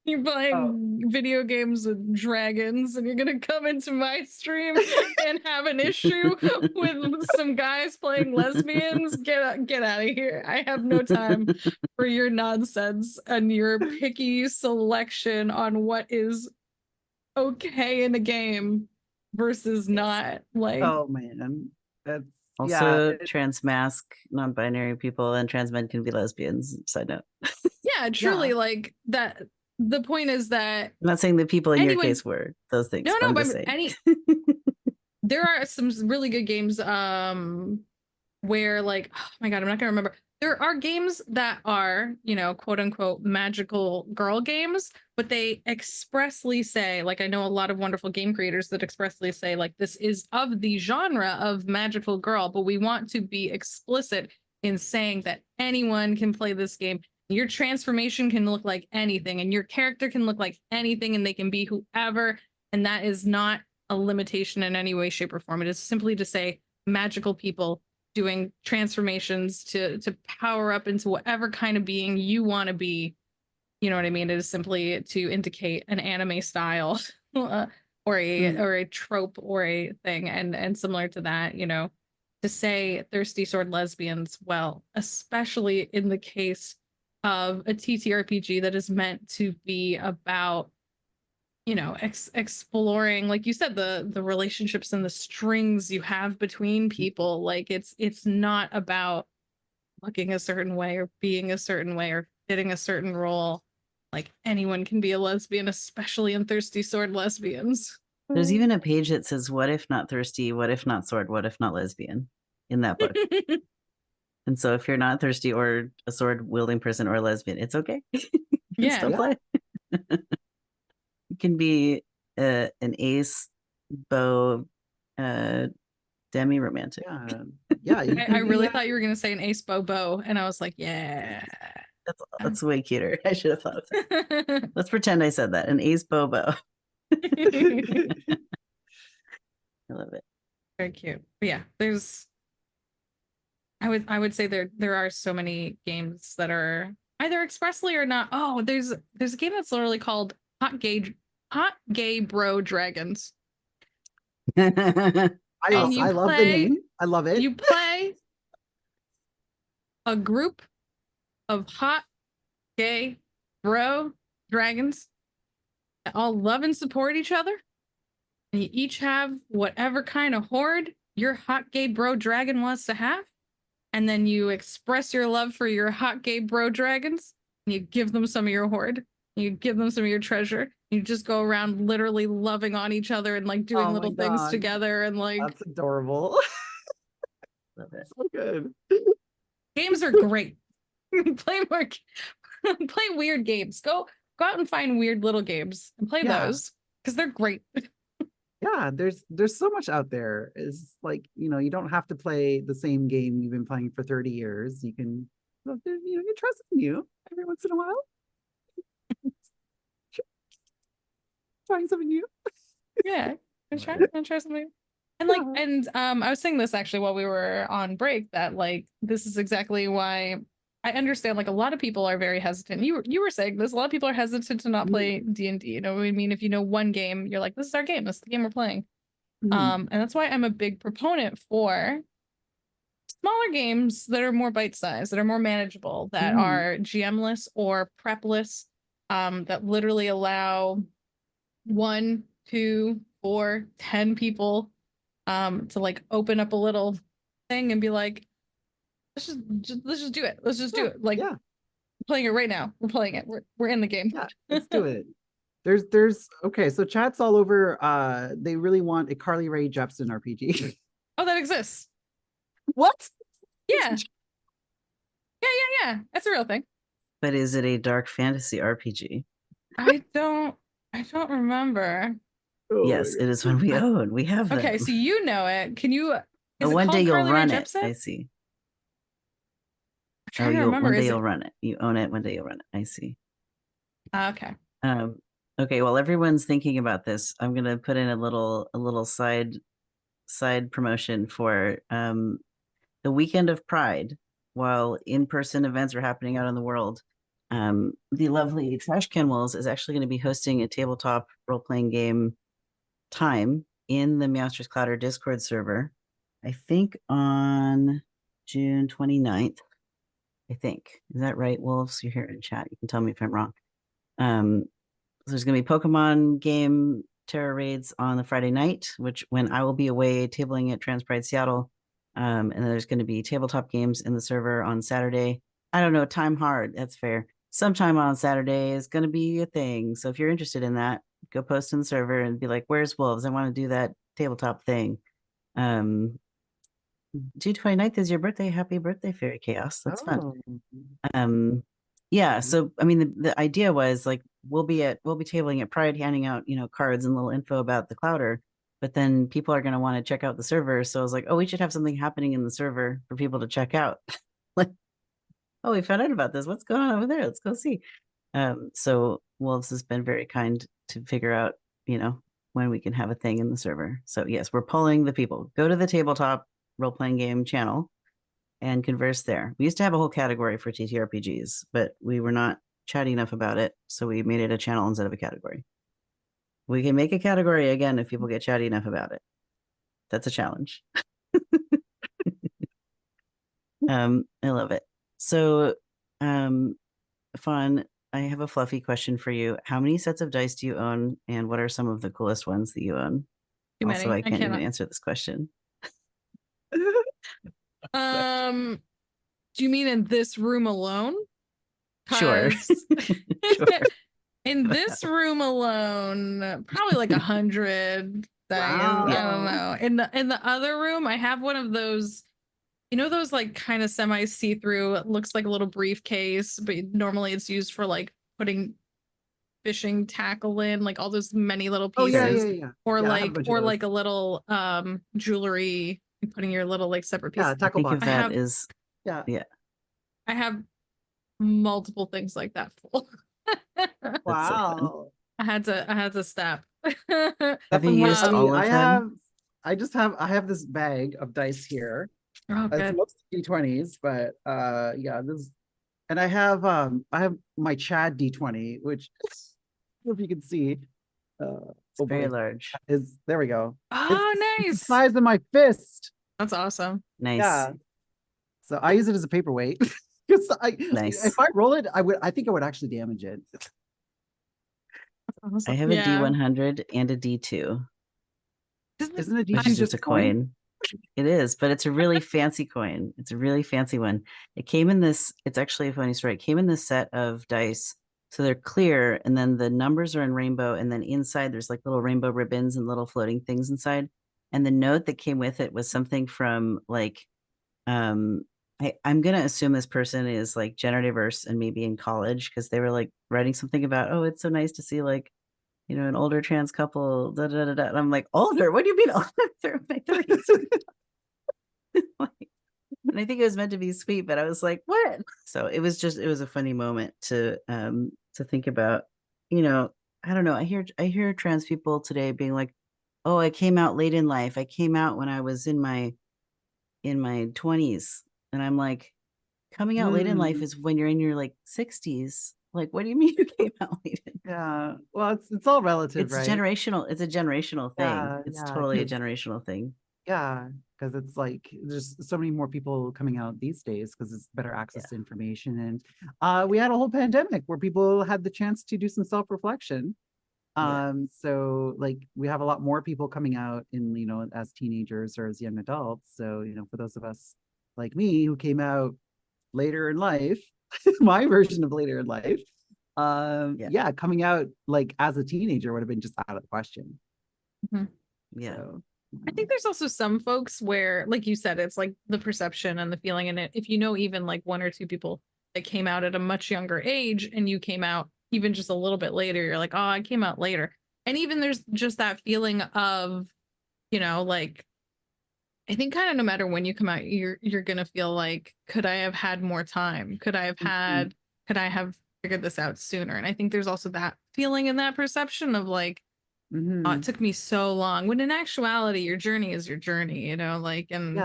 you're playing video games with dragons and you're gonna come into my stream and have an issue with some guys playing lesbians? Get out of here. I have no time for your nonsense and your picky selection on what is okay in a game versus not. Like, Oh man, that's Also, trans mask, non-binary people, and trans men can be lesbians. Side note. yeah, truly, Yeah. like that. The point is that I'm not saying the people in your anyone- case were those things. no, but I'm but just saying. there are some really good games where, like, oh my god, I'm not gonna remember. There are games that are, you know, quote unquote magical girl games, but they expressly say, like, I know a lot of wonderful game creators that expressly say, like, this is of the genre of magical girl, but we want to be explicit in saying that anyone can play this game. Your transformation can look like anything, and your character can look like anything, and they can be whoever. And that is not a limitation in any way, shape, or form. It is simply to say magical people doing transformations to power up into whatever kind of being you want to be. You know what I mean? It is simply to indicate an anime style or a trope or a thing, and similar to that, you know, to say thirsty sword lesbians, well, especially in the case of a TTRPG that is meant to be about, you know, exploring, like you said, the relationships and the strings you have between people. Like, it's not about looking a certain way or being a certain way or fitting a certain role. Like, anyone can be a lesbian, especially in Thirsty Sword Lesbians. There's even a page that says, "What if not thirsty? What if not sword? What if not lesbian?" in that book. And so, if you're not thirsty or a sword wielding person or a lesbian, it's okay. You can still play. You can be an ace, bow, demi romantic. Yeah. I really thought you were gonna say an ace bow, and I was like, yeah. That's way cuter. I should have thought of that. Let's pretend I said that. An ace bow. I love it. Very cute. But yeah, there's I would say there are so many games that are either expressly or not. Oh, there's a game that's literally called Hot Gay Bro Dragons. I love the name. I love it. You play a group of hot gay bro dragons that all love and support each other, and you each have whatever kind of horde your hot gay bro dragon wants to have, and then you express your love for your hot gay bro dragons, and you give them some of your horde, and you give them some of your treasure. You just go around literally loving on each other and like doing little things together, and like, that's adorable. Love it. So good. Games are great. Play weird games. Go out and find weird little games and play those, because they're great. Yeah, there's so much out there. Is like, you know, you don't have to play the same game you've been playing for 30 years. You can, you try something new every once in a while. Trying something new. Yeah, try something. And like, and I was saying this actually while we were on break, that like, this is exactly why I understand, like, a lot of people are very hesitant. You were saying this, a lot of people are hesitant to not play D&D. You know what I mean? If you know one game, you're like, this is our game, this is the game we're playing. And that's why I'm a big proponent for smaller games that are more bite-sized, that are more manageable, that are GM-less or prep-less, that literally allow 1, 2, 4, 10 people to like open up a little thing and be like, let's just do it. Let's just do it. Like, playing it right now. We're playing it. We're in the game. Yeah, let's do it. There's okay, so chat's all over. They really want a Carly Rae Jepsen RPG. Oh, that exists. What? Yeah. Yeah. That's a real thing. But is it a dark fantasy RPG? I don't remember. Yes, it is one we own. We have them. Okay, so you know it. Can you? Is Oh, it one day called you'll Carly Rae run it. Jepsen? I see. I'm trying to remember. One day Is you'll it? run it. You own it. One day you'll run it. I see. Okay. Okay. While everyone's thinking about this, I'm gonna put in a little side promotion for the weekend of Pride. While in-person events are happening out in the world, the lovely Trash Can Wolves is actually going to be hosting a tabletop role-playing game time in the Meowsters Clouder Discord server. I think on June 29th. I think. Is that right, Wolves? You're here in chat. You can tell me if I'm wrong. There's going to be Pokemon game terror raids on the Friday night, when I will be away tabling at Trans Pride Seattle. And then there's going to be tabletop games in the server on Saturday. I don't know, time hard. That's fair. Sometime on Saturday is going to be a thing. So if you're interested in that, go post in the server and be like, "Where's Wolves? I want to do that tabletop thing." June 29th is your birthday. Happy birthday, Fairy Chaos. That's fun. Yeah, so I mean the idea was like we'll be tabling at Pride, handing out, cards and little info about the Clouder, but then people are going to want to check out the server. So I was like, oh, we should have something happening in the server for people to check out. Like, oh, we found out about this. What's going on over there? Let's go see. So Wolves has been very kind to figure out, when we can have a thing in the server. So yes, we're pulling the people. Go to the tabletop role-playing game channel and converse there. We used to have a whole category for TTRPGs, but we were not chatty enough about it, so we made it a channel instead of a category. We can make a category again if people get chatty enough about it. That's a challenge. I love it. So, Fawn, I have a fluffy question for you. How many sets of dice do you own, and what are some of the coolest ones that you own? Too Also, many. I can't even answer this question. Do you mean in this room alone? Sure. Sure. In this room alone, probably like 100. Wow. I don't know. In the other room, I have one of those, those like kind of semi see-through. It looks like a little briefcase, but normally it's used for like putting fishing tackle in, like all those many little pieces. Yeah. Or Yeah, like a little jewelry, putting your little like separate pieces. Yeah, tackle box. Yeah. I have multiple things like that full. Wow. I had to stop. Have you used all of them? I have this bag of dice here. Oh, good. It's mostly D20s, but and I have my Chad D20, which I don't know if you can see. It's very large. There we go. Oh, nice. It's the size of my fist. That's awesome. Nice. Yeah. So I use it as a paperweight. Nice. If I roll it, I think I would actually damage it. Awesome. I have a D100 and a D2. Isn't a D2 which is just a coin? It is, but it's a really fancy coin. It's a really fancy one. It came in this, it's actually a funny story. It came in this set of dice. So they're clear, and then the numbers are in rainbow, and then inside there's like little rainbow ribbons and little floating things inside. And the note that came with it was something from like, I'm gonna assume this person is like gender diverse and maybe in college, because they were like writing something about, oh, it's so nice to see like, an older trans couple. Da, da, da, da. And I'm like, older? What do you mean older? They're in my 30s. And I think it was meant to be sweet, but I was like, what? So it was a funny moment to think about. I don't know. I hear trans people today being like, oh, I came out late in life. I came out when I was in my 20s. And I'm like, coming out late in life is when you're in your like 60s. Like, what do you mean you came out late? Yeah. Well, it's all relative, right? Generational. It's a generational thing. Yeah, it's totally a generational thing. Yeah, because it's like there's so many more people coming out these days because it's better access to information. And we had a whole pandemic where people had the chance to do some self-reflection. So like we have a lot more people coming out in, as teenagers or as young adults. So, for those of us like me who came out later in life, my version of later in life, Yeah, coming out like as a teenager would have been just out of the question. Yeah. So, I think there's also some folks where, like you said, it's like the perception and the feeling in it. If you know even like one or two people that came out at a much younger age and you came out even just a little bit later, you're like, oh, I came out later. And even there's just that feeling of, you know, like, I think kind of no matter when you come out, you're gonna feel like, could I have had more time? Could I have figured this out sooner? And I think there's also that feeling and that perception of like, oh, it took me so long. When in actuality, your journey is your journey, you know, like, and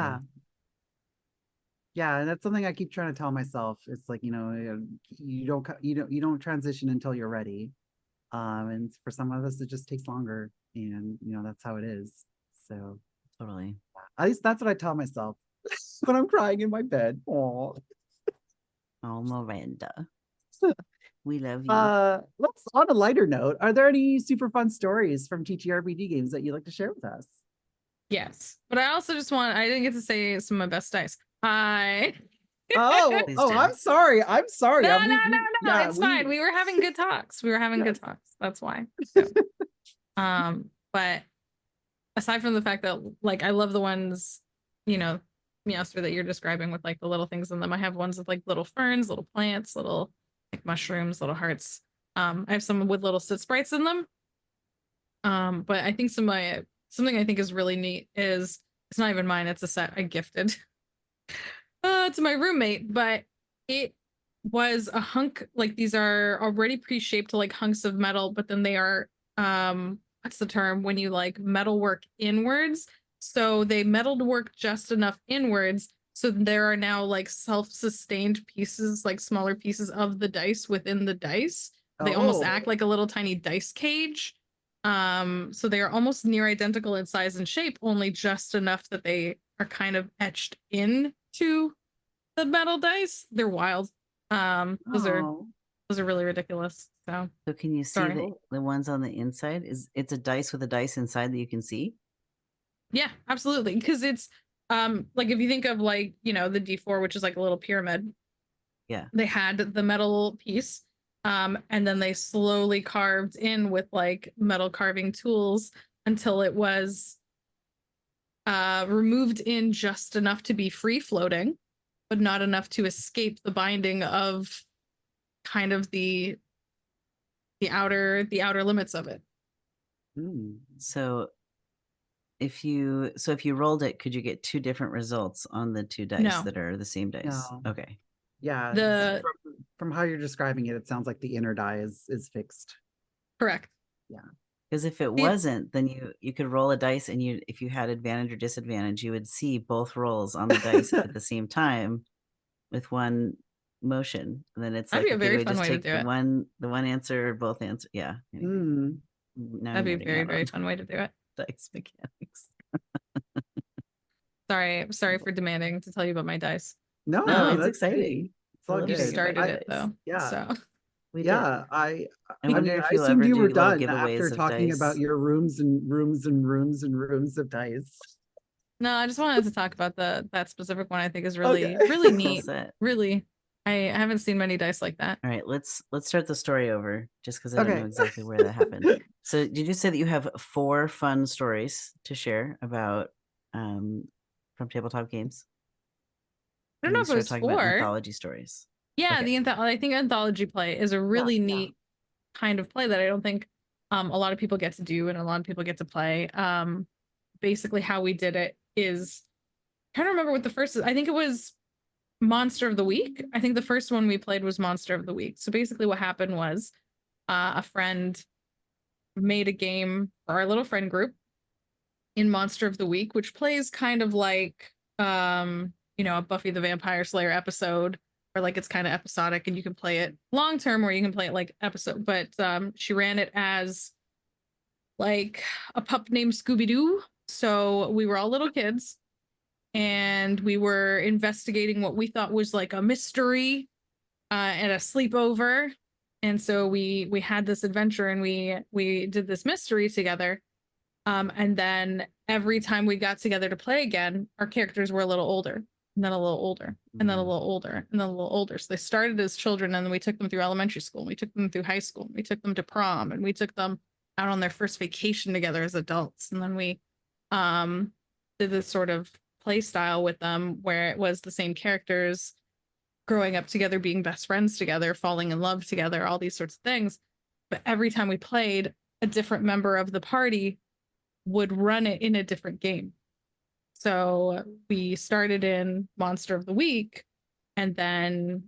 yeah, and that's something I keep trying to tell myself. It's like, you know, you don't transition until you're ready. And for some of us, it just takes longer, and you know that's how it is. So totally. At least that's what I tell myself when I'm crying in my bed. Oh, Miranda. We love you. Let's, on a lighter note, are there any super fun stories from TTRPG games that you'd like to share with us? Yes, but I also just I didn't get to say some of my best dice. I'm sorry. I'm sorry. No, it's fine. We were having good talks. Good talks. That's why. So, but aside from the fact that like I love the ones, you know, Meowster, that you're describing with like the little things in them. I have ones with like little ferns, little plants, little like mushrooms, little hearts. I have some with little sit sprites in them. But I think something I think is really neat is, it's not even mine, it's a set I gifted to my roommate, but it was a hunk, like these are already pre-shaped like hunks of metal, but then they are what's the term when you like metalwork inwards? So they metaled work just enough inwards, so there are now like self-sustained pieces, like smaller pieces of the dice within the dice. They almost act like a little tiny dice cage. So they are almost near identical in size and shape, only just enough that they are kind of etched into the metal dice. They're wild. Those are really ridiculous. So can you see the ones on the inside? It's a dice with a dice inside that you can see? Yeah, absolutely. Because it's like if you think of like, you know, the D4, which is like a little pyramid. Yeah. They had the metal piece. And then they slowly carved in with like metal carving tools until it was removed in just enough to be free floating, but not enough to escape the binding of kind of the outer limits of it. So if you rolled it, could you get two different results on the two dice that are the same dice? No. Okay. Yeah. From how you're describing it, it sounds like the inner die is fixed. Correct. Yeah. Because if it wasn't, then you could roll a dice, and if you had advantage or disadvantage, you would see both rolls on the dice at the same time with one motion. And then it's that'd like, be a very fun just way take to do the one answer or both answer. Yeah. That'd be a very, very fun way to do it. Dice mechanics. Sorry for demanding to tell you about my dice. No, it's exciting. It's all good. You started it though. Yeah. So I wonder if I you'll assumed ever you were do done giveaways after of talking dice. about your rooms and rooms and rooms and rooms of dice. No, I just wanted to talk about that specific one. I think is really neat. Really, I haven't seen many dice like that. All right, let's start the story over, just because I don't know exactly where that happened. So, did you say that you have 4 fun stories to share about from tabletop games? I don't know if it was 4. About anthology stories. Yeah, I think anthology play is a really neat kind of play that I don't think a lot of people get to do and a lot of people get to play. Basically, how we did it is, I can't remember what the first is. I think it was Monster of the Week. I think the first one we played was Monster of the Week. So basically what happened was a friend made a game for our little friend group in Monster of the Week, which plays kind of like you know, a Buffy the Vampire Slayer episode, or like it's kind of episodic and you can play it long term or you can play it like episode. But she ran it as like a pup named Scooby-Doo. So we were all little kids and we were investigating what we thought was like a mystery at a sleepover. And so we had this adventure and we did this mystery together. And then every time we got together to play again, our characters were a little older. and then a little older, and then a little older, and then a little older. So they started as children, and then we took them through elementary school, and we took them through high school, and we took them to prom, and we took them out on their first vacation together as adults. And then we did this sort of play style with them where it was the same characters growing up together, being best friends together, falling in love together, all these sorts of things. But every time we played, a different member of the party would run it in a different game. So we started in Monster of the Week, and then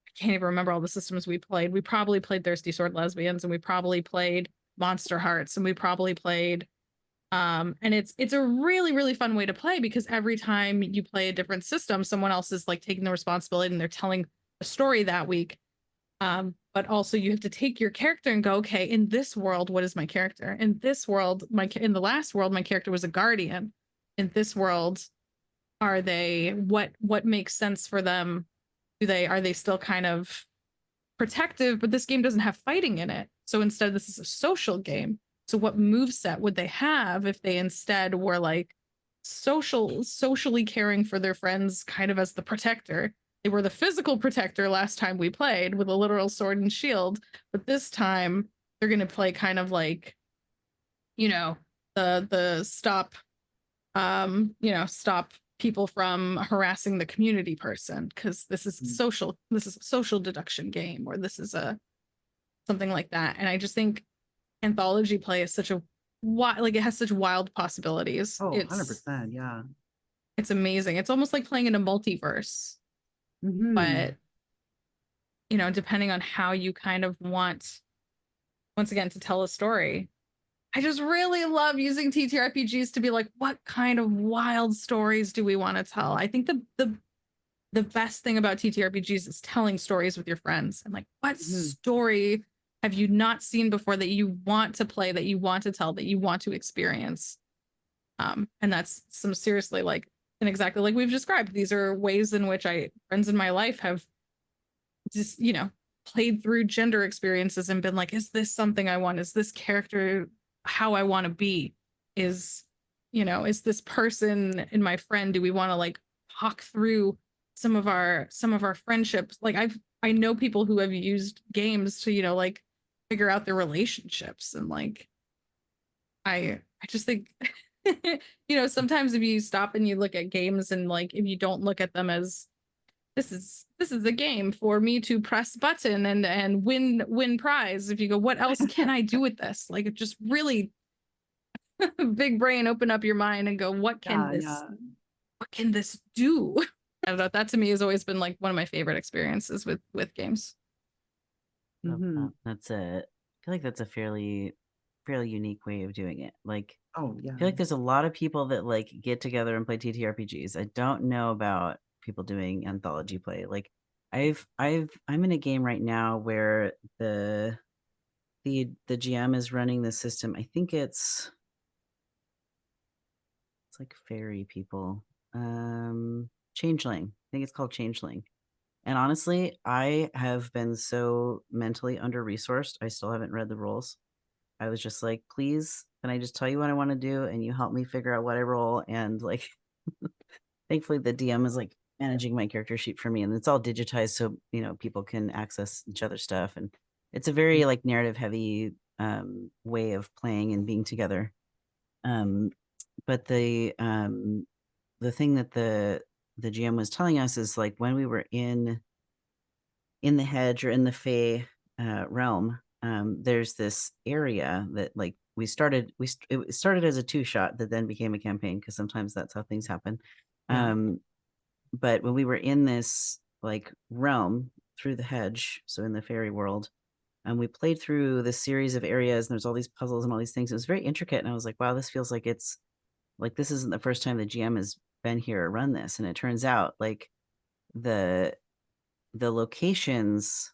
I can't even remember all the systems we played. We probably played Thirsty Sword Lesbians, and we probably played Monster Hearts, and we probably played and it's a really, really fun way to play, because every time you play a different system, someone else is like taking the responsibility and they're telling a story that week. But also you have to take your character and go, okay, in this world, what is my character? In this world, in the last world, my character was a guardian. In this world, are they what makes sense for them? Are they still kind of protective? But this game doesn't have fighting in it. So instead, this is a social game. So what moveset would they have if they instead were like socially caring for their friends, kind of as the protector? They were the physical protector last time we played with a literal sword and shield, but this time they're going to play kind of like, you know, the stop, stop people from harassing the community person, because this is a social deduction game, or this is a something like that. And I just think anthology play is such a it has such wild possibilities. Oh, 100%. Yeah. It's amazing. It's almost like playing in a multiverse. But, depending on how you kind of want, once again, to tell a story. I just really love using TTRPGs to be like, what kind of wild stories do we want to tell? I think the best thing about TTRPGs is telling stories with your friends. And like, what story have you not seen before that you want to play, that you want to tell, that you want to experience? And that's some seriously like, and exactly like we've described, these are ways in which friends in my life have just, played through gender experiences and been like, is this something I want? Is this character how I want to be? Is this person in my friend, do we want to like talk through some of our friendships? Like I know people who have used games to, like figure out their relationships, and like I just think sometimes if you stop and you look at games, and like if you don't look at them as this is a game for me to press button and win prize, if you go, what else can I do with this? Like, it just really big brain, open up your mind and go, what can this do? I don't know. That to me has always been like one of my favorite experiences with games. That's I feel like that's a fairly unique way of doing it. Like, oh yeah, I feel like there's a lot of people that like get together and play TTRPGs. I don't know about people doing anthology play. Like, I'm in a game right now where the GM is running the system. I think it's like fairy people. Changeling. I think it's called Changeling. And honestly, I have been so mentally under-resourced. I still haven't read the rules. I was just like, please, can I just tell you what I want to do, and you help me figure out what I roll? And like, thankfully, the DM is like managing my character sheet for me, and it's all digitized, so people can access each other's stuff. And it's a very like narrative-heavy way of playing and being together. But the thing that the GM was telling us is like, when we were in the hedge or in the Fae realm, there's this area that like it started as a 2-shot that then became a campaign, because sometimes that's how things happen. But when we were in this like realm through the hedge, so in the fairy world, and we played through this series of areas, and there's all these puzzles and all these things. It was very intricate, and I was like, wow, this feels like it's like this isn't the first time the GM has been here or run this. And it turns out like the locations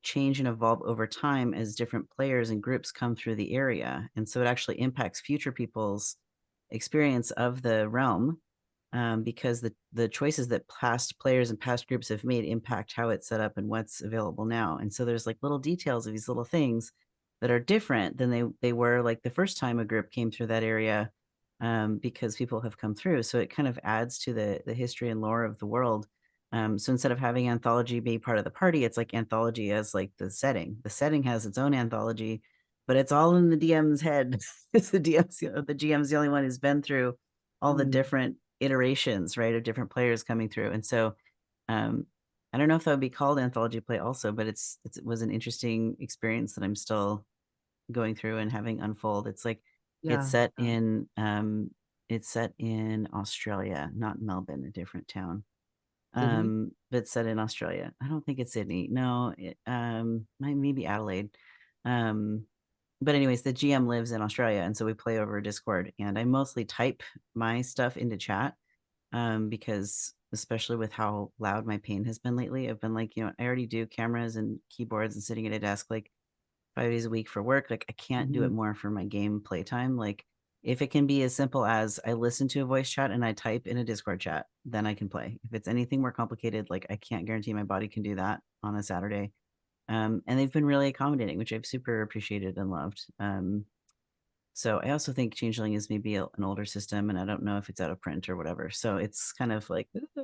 change and evolve over time as different players and groups come through the area, and so it actually impacts future people's experience of the realm, because the choices that past players and past groups have made impact how it's set up and what's available now. And so there's like little details of these little things that are different than they were like the first time a group came through that area, because people have come through. So it kind of adds to the history and lore of the world. So instead of having anthology be part of the party, it's like anthology as like the setting. The setting has its own anthology, but it's all in the DM's head. The GM's the only one who's been through all the different iterations, right, of different players coming through. And so I don't know if that would be called anthology play also, but it was an interesting experience that I'm still going through and having unfold. It's like Yeah. it's set in Australia, not Melbourne, a different town. Sydney? But set in Australia. I don't think it's Sydney. No, maybe Adelaide. But anyways, the GM lives in Australia, and so we play over Discord. And I mostly type my stuff into chat, because especially with how loud my pain has been lately, I've been like, I already do cameras and keyboards and sitting at a desk like 5 days a week for work. Like I can't do it more for my game playtime. Like if it can be as simple as I listen to a voice chat and I type in a Discord chat, then I can play. If it's anything more complicated, like I can't guarantee my body can do that on a Saturday. And they've been really accommodating, which I've super appreciated and loved. So I also think Changeling is maybe an older system, and I don't know if it's out of print or whatever. So it's kind of like a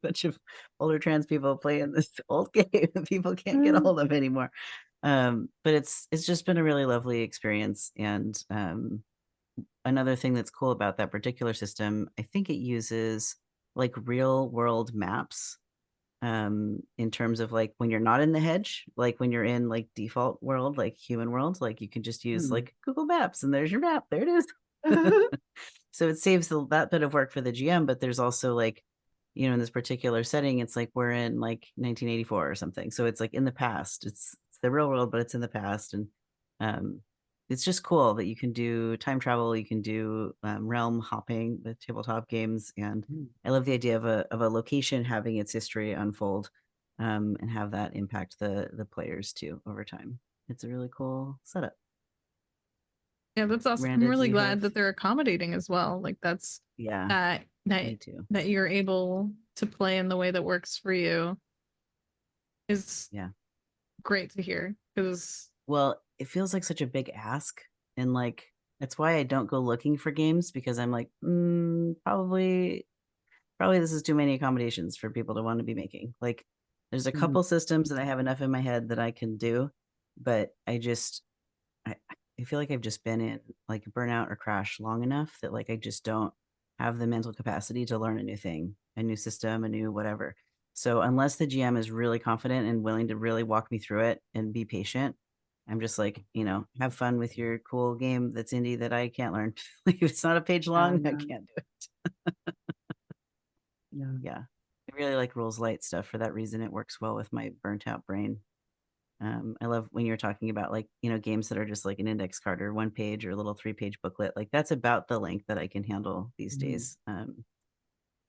bunch of older trans people playing this old game that people can't get a hold of anymore. But it's just been a really lovely experience. And another thing that's cool about that particular system, I think it uses like real world maps, in terms of like when you're not in the hedge, like when you're in like default world, like human world, like you can just use like Google Maps and there's your map. There it is. So it saves that bit of work for the GM, but there's also like, in this particular setting, it's like we're in like 1984 or something. So it's like in the past. It's the real world, but it's in the past. And um, it's just cool that you can do time travel, you can do realm hopping with tabletop games. And I love the idea of a location having its history unfold, and have that impact the players too over time. It's a really cool setup. Yeah, that's awesome. Miranda, I'm really glad have... that they're accommodating as well. Like that's that me too. that you're able to play in the way that works for you is great to hear. Because well, it feels like such a big ask, and like that's why I don't go looking for games, because I'm like, probably this is too many accommodations for people to want to be making. Like there's a couple systems that I have enough in my head that I can do, but I feel like I've just been in like burnout or crash long enough that like I just don't have the mental capacity to learn a new thing, a new system, a new whatever. So unless the GM is really confident and willing to really walk me through it and be patient, I'm just like, have fun with your cool game that's indie that I can't learn. Like if it's not a page long, I can't do it. Yeah. I really like rules light stuff for that reason. It works well with my burnt out brain. I love when you're talking about like, games that are just like an index card or 1 page or a little 3-page booklet. Like that's about the length that I can handle these days,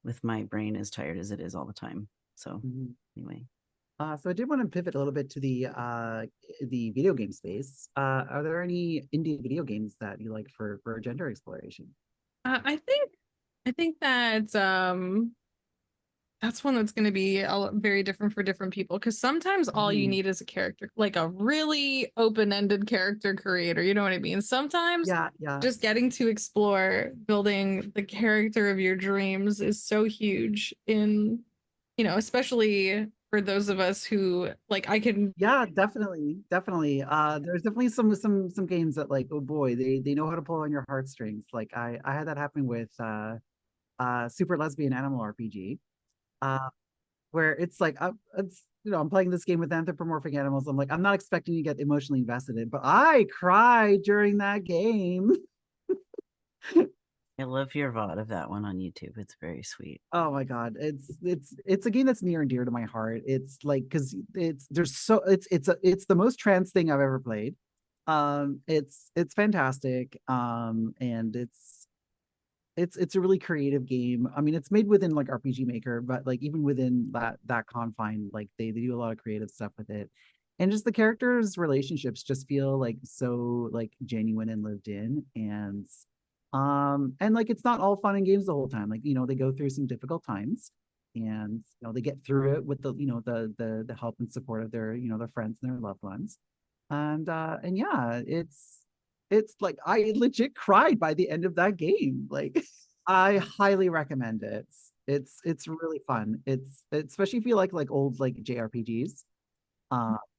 with my brain as tired as it is all the time. So anyway. So I did want to pivot a little bit to the video game space. Are there any indie video games that you like for gender exploration? I think that that's one that's going to be very different for different people, because sometimes all you need is a character, like a really open-ended character creator, you know what I mean? Sometimes just getting to explore building the character of your dreams is so huge in, especially for those of us who like definitely there's definitely some games that like, oh boy, they know how to pull on your heartstrings. Like I had that happen with Super Lesbian Animal RPG, where it's like I'm playing this game with anthropomorphic animals. I'm like, I'm not expecting to get emotionally invested in, but I cried during that game. I love your VOD of that one on YouTube. It's very sweet. Oh my god, it's a game that's near and dear to my heart. It's like because it's the most trans thing I've ever played. It's fantastic. And it's a really creative game. I mean, it's made within like RPG Maker, but like even within that confine, like they do a lot of creative stuff with it. And just the characters' relationships just feel like so like genuine and lived in. And like it's not all fun and games the whole time. Like, they go through some difficult times, and they get through it with the help and support of their, their friends and their loved ones. And yeah, It's like I legit cried by the end of that game. Like I highly recommend it. It's really fun. It's especially if you like old like JRPGs.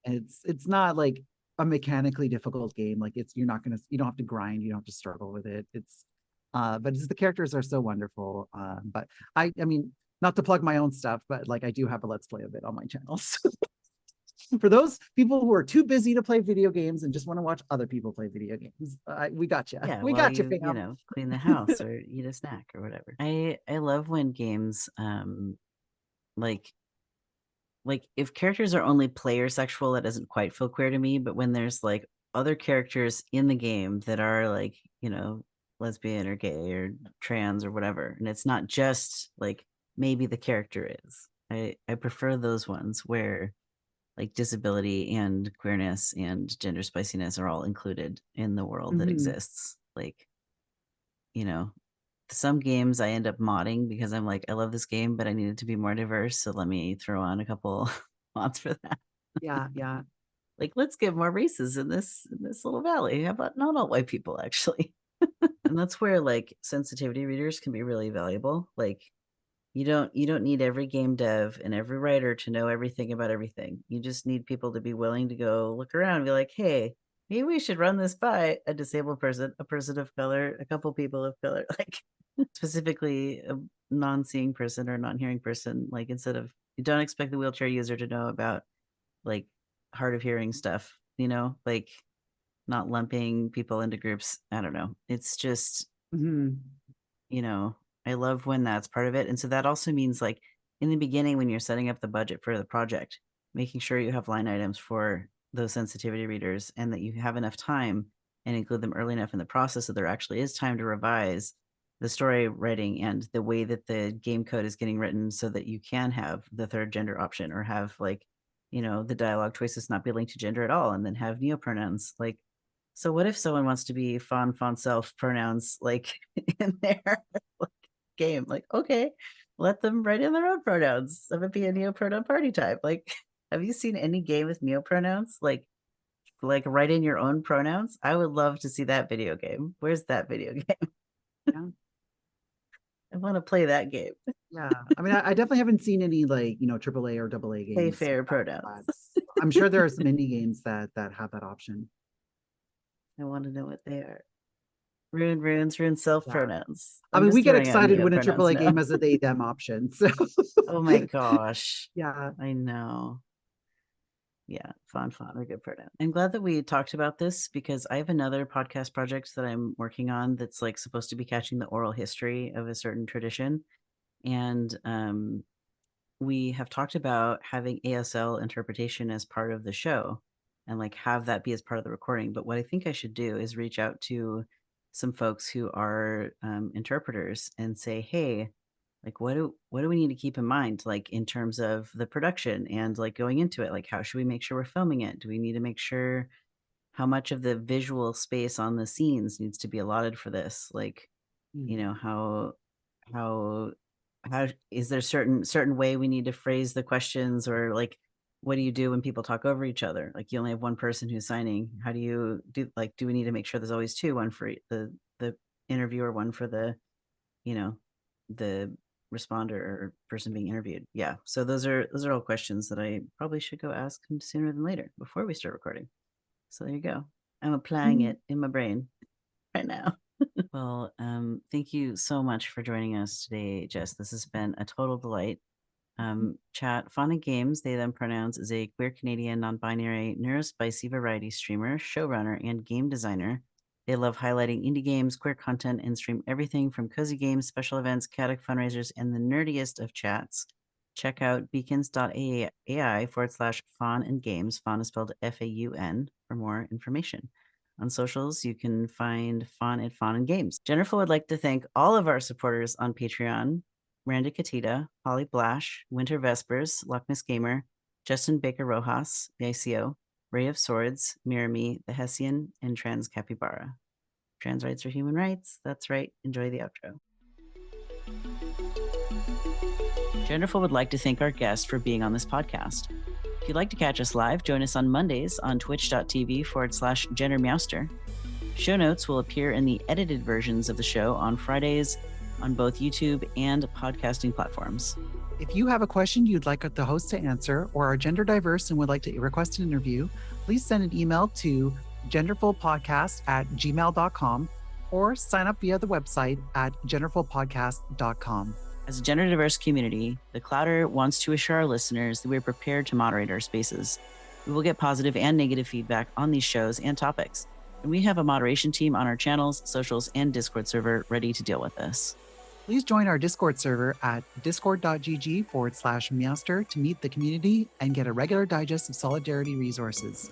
It's not like a mechanically difficult game. Like you don't have to grind, you don't have to struggle with it. But the characters are so wonderful. But I mean, not to plug my own stuff, but like I do have a let's play of it on my channels. For those people who are too busy to play video games and just want to watch other people play video games, we got you. Yeah, we while got you, you fam. clean the house or eat a snack or whatever. I love when games like if characters are only player sexual, that doesn't quite feel queer to me. But when there's like other characters in the game that are like, lesbian or gay or trans or whatever, and it's not just like maybe the character is. I prefer those ones where like disability and queerness and gender spiciness are all included in the world that exists. Like, some games I end up modding because I'm like, I love this game, but I need it to be more diverse. So let me throw on a couple mods for that. Yeah. Like, let's get more races in this little valley. How about not all white people, actually? And that's where like sensitivity readers can be really valuable. Like, you don't need every game dev and every writer to know everything about everything. You just need people to be willing to go look around and be like, hey, maybe we should run this by a disabled person, a person of color, a couple people of color, like specifically a non-seeing person or non-hearing person. Like, instead of, you don't expect the wheelchair user to know about like hard of hearing stuff, like not lumping people into groups. I don't know. It's just, I love when that's part of it. And so that also means like in the beginning, when you're setting up the budget for the project, making sure you have line items for those sensitivity readers and that you have enough time and include them early enough in the process so there actually is time to revise the story writing and the way that the game code is getting written so that you can have the third gender option or have like, the dialogue choices not be linked to gender at all and then have neopronouns. Like, so what if someone wants to be fawn self pronouns like in their game? Like, okay, let them write in their own pronouns. Have it be a neopronoun party type. Like, have you seen any game with neopronouns? Like write in your own pronouns? I would love to see that video game. Where's that video game? Yeah. I want to play that game. Yeah. I mean, I definitely haven't seen any like, AAA or AA games. Hey, fair pronouns. I'm sure there are some indie games that have that option. I want to know what they are. Rune self pronouns. I mean, we get excited when a AAA game has a they them option. So oh my gosh. Yeah. I know. Yeah, fawn are good pronouns. I'm glad that we talked about this because I have another podcast project that I'm working on that's like supposed to be catching the oral history of a certain tradition. And we have talked about having ASL interpretation as part of the show and like have that be as part of the recording. But what I think I should do is reach out to some folks who are interpreters and say, hey, like what do we need to keep in mind, like in terms of the production and like going into it, like how should we make sure we're filming it? Do we need to make sure how much of the visual space on the scenes needs to be allotted for this? Like, how is there certain way we need to phrase the questions, or like what do you do when people talk over each other? Like you only have one person who's signing. How do you do, like, do we need to make sure there's always two, one for the interviewer, one for the the responder or person being interviewed? Yeah, so those are all questions that I probably should go ask him sooner than later before we start recording. So there you go. I'm applying it in my brain right now. Well, thank you so much for joining us today, Jess. This has been a total delight. Chat FaunAndGames, they them pronouns, is a queer Canadian non-binary neurospicy variety streamer, showrunner, and game designer. They love highlighting indie games, queer content, and stream everything from cozy games, special events, chaotic fundraisers, and the nerdiest of chats. Check out beacons.ai/FaunAndGames. Faun is spelled FAUN for more information. On socials, you can find Faun at FaunAndGames. Genderful would like to thank all of our supporters on Patreon: Miranda Catita, Holly Blash, Winter Vespers, Loch-Ness Gamer, Justin Baker Rojas, the ICO, Ray of Swords, Mirami, the Hessian, and Trans Capybara. Trans rights are human rights. That's right. Enjoy the outro. Genderful would like to thank our guest for being on this podcast. If you'd like to catch us live, join us on Mondays on twitch.tv/GenderMeowster. Show notes will appear in the edited versions of the show on Fridays on both YouTube and podcasting platforms. If you have a question you'd like the host to answer or are gender diverse and would like to request an interview, please send an email to genderfulpodcast@gmail.com or sign up via the website at genderfulpodcast.com. As a gender diverse community, the Clouder wants to assure our listeners that we are prepared to moderate our spaces. We will get positive and negative feedback on these shows and topics, and we have a moderation team on our channels, socials, and Discord server ready to deal with this. Please join our Discord server at discord.gg/Meowster to meet the community and get a regular digest of solidarity resources.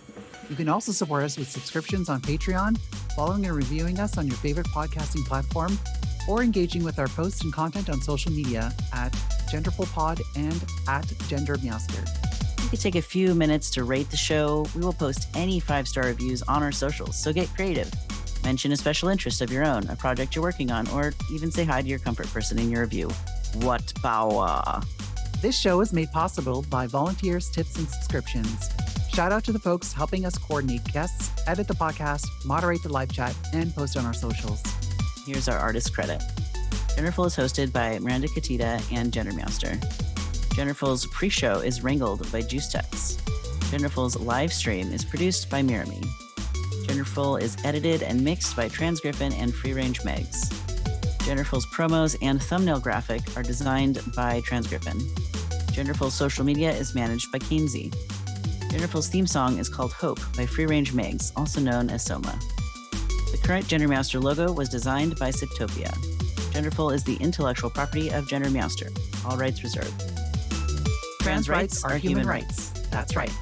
You can also support us with subscriptions on Patreon, following and reviewing us on your favorite podcasting platform, or engaging with our posts and content on social media at GenderfulPod and at GenderMeowster. You can take a few minutes to rate the show. We will post any 5-star reviews on our socials, so get creative. Mention a special interest of your own, a project you're working on, or even say hi to your comfort person in your review. What power! This show is made possible by volunteers, tips, and subscriptions. Shout out to the folks helping us coordinate guests, edit the podcast, moderate the live chat, and post on our socials. Here's our artist credit. Genderful is hosted by Miranda and GenderMeowster. Genderful's pre-show is wrangled by JuiceTex. Genderful's live stream is produced by Mirami. Genderful is edited and mixed by Transgriffin and FreeRangeMegs. Genderful's promos and thumbnail graphic are designed by Transgriffin. Genderful's social media is managed by Kainsey. Genderful's theme song is called Hope by FreeRangeMegs, also known as Soma. The current GenderMeowster logo was designed by Siptopia. Genderful is the intellectual property of GenderMeowster. All rights reserved. Trans rights are human rights. That's right.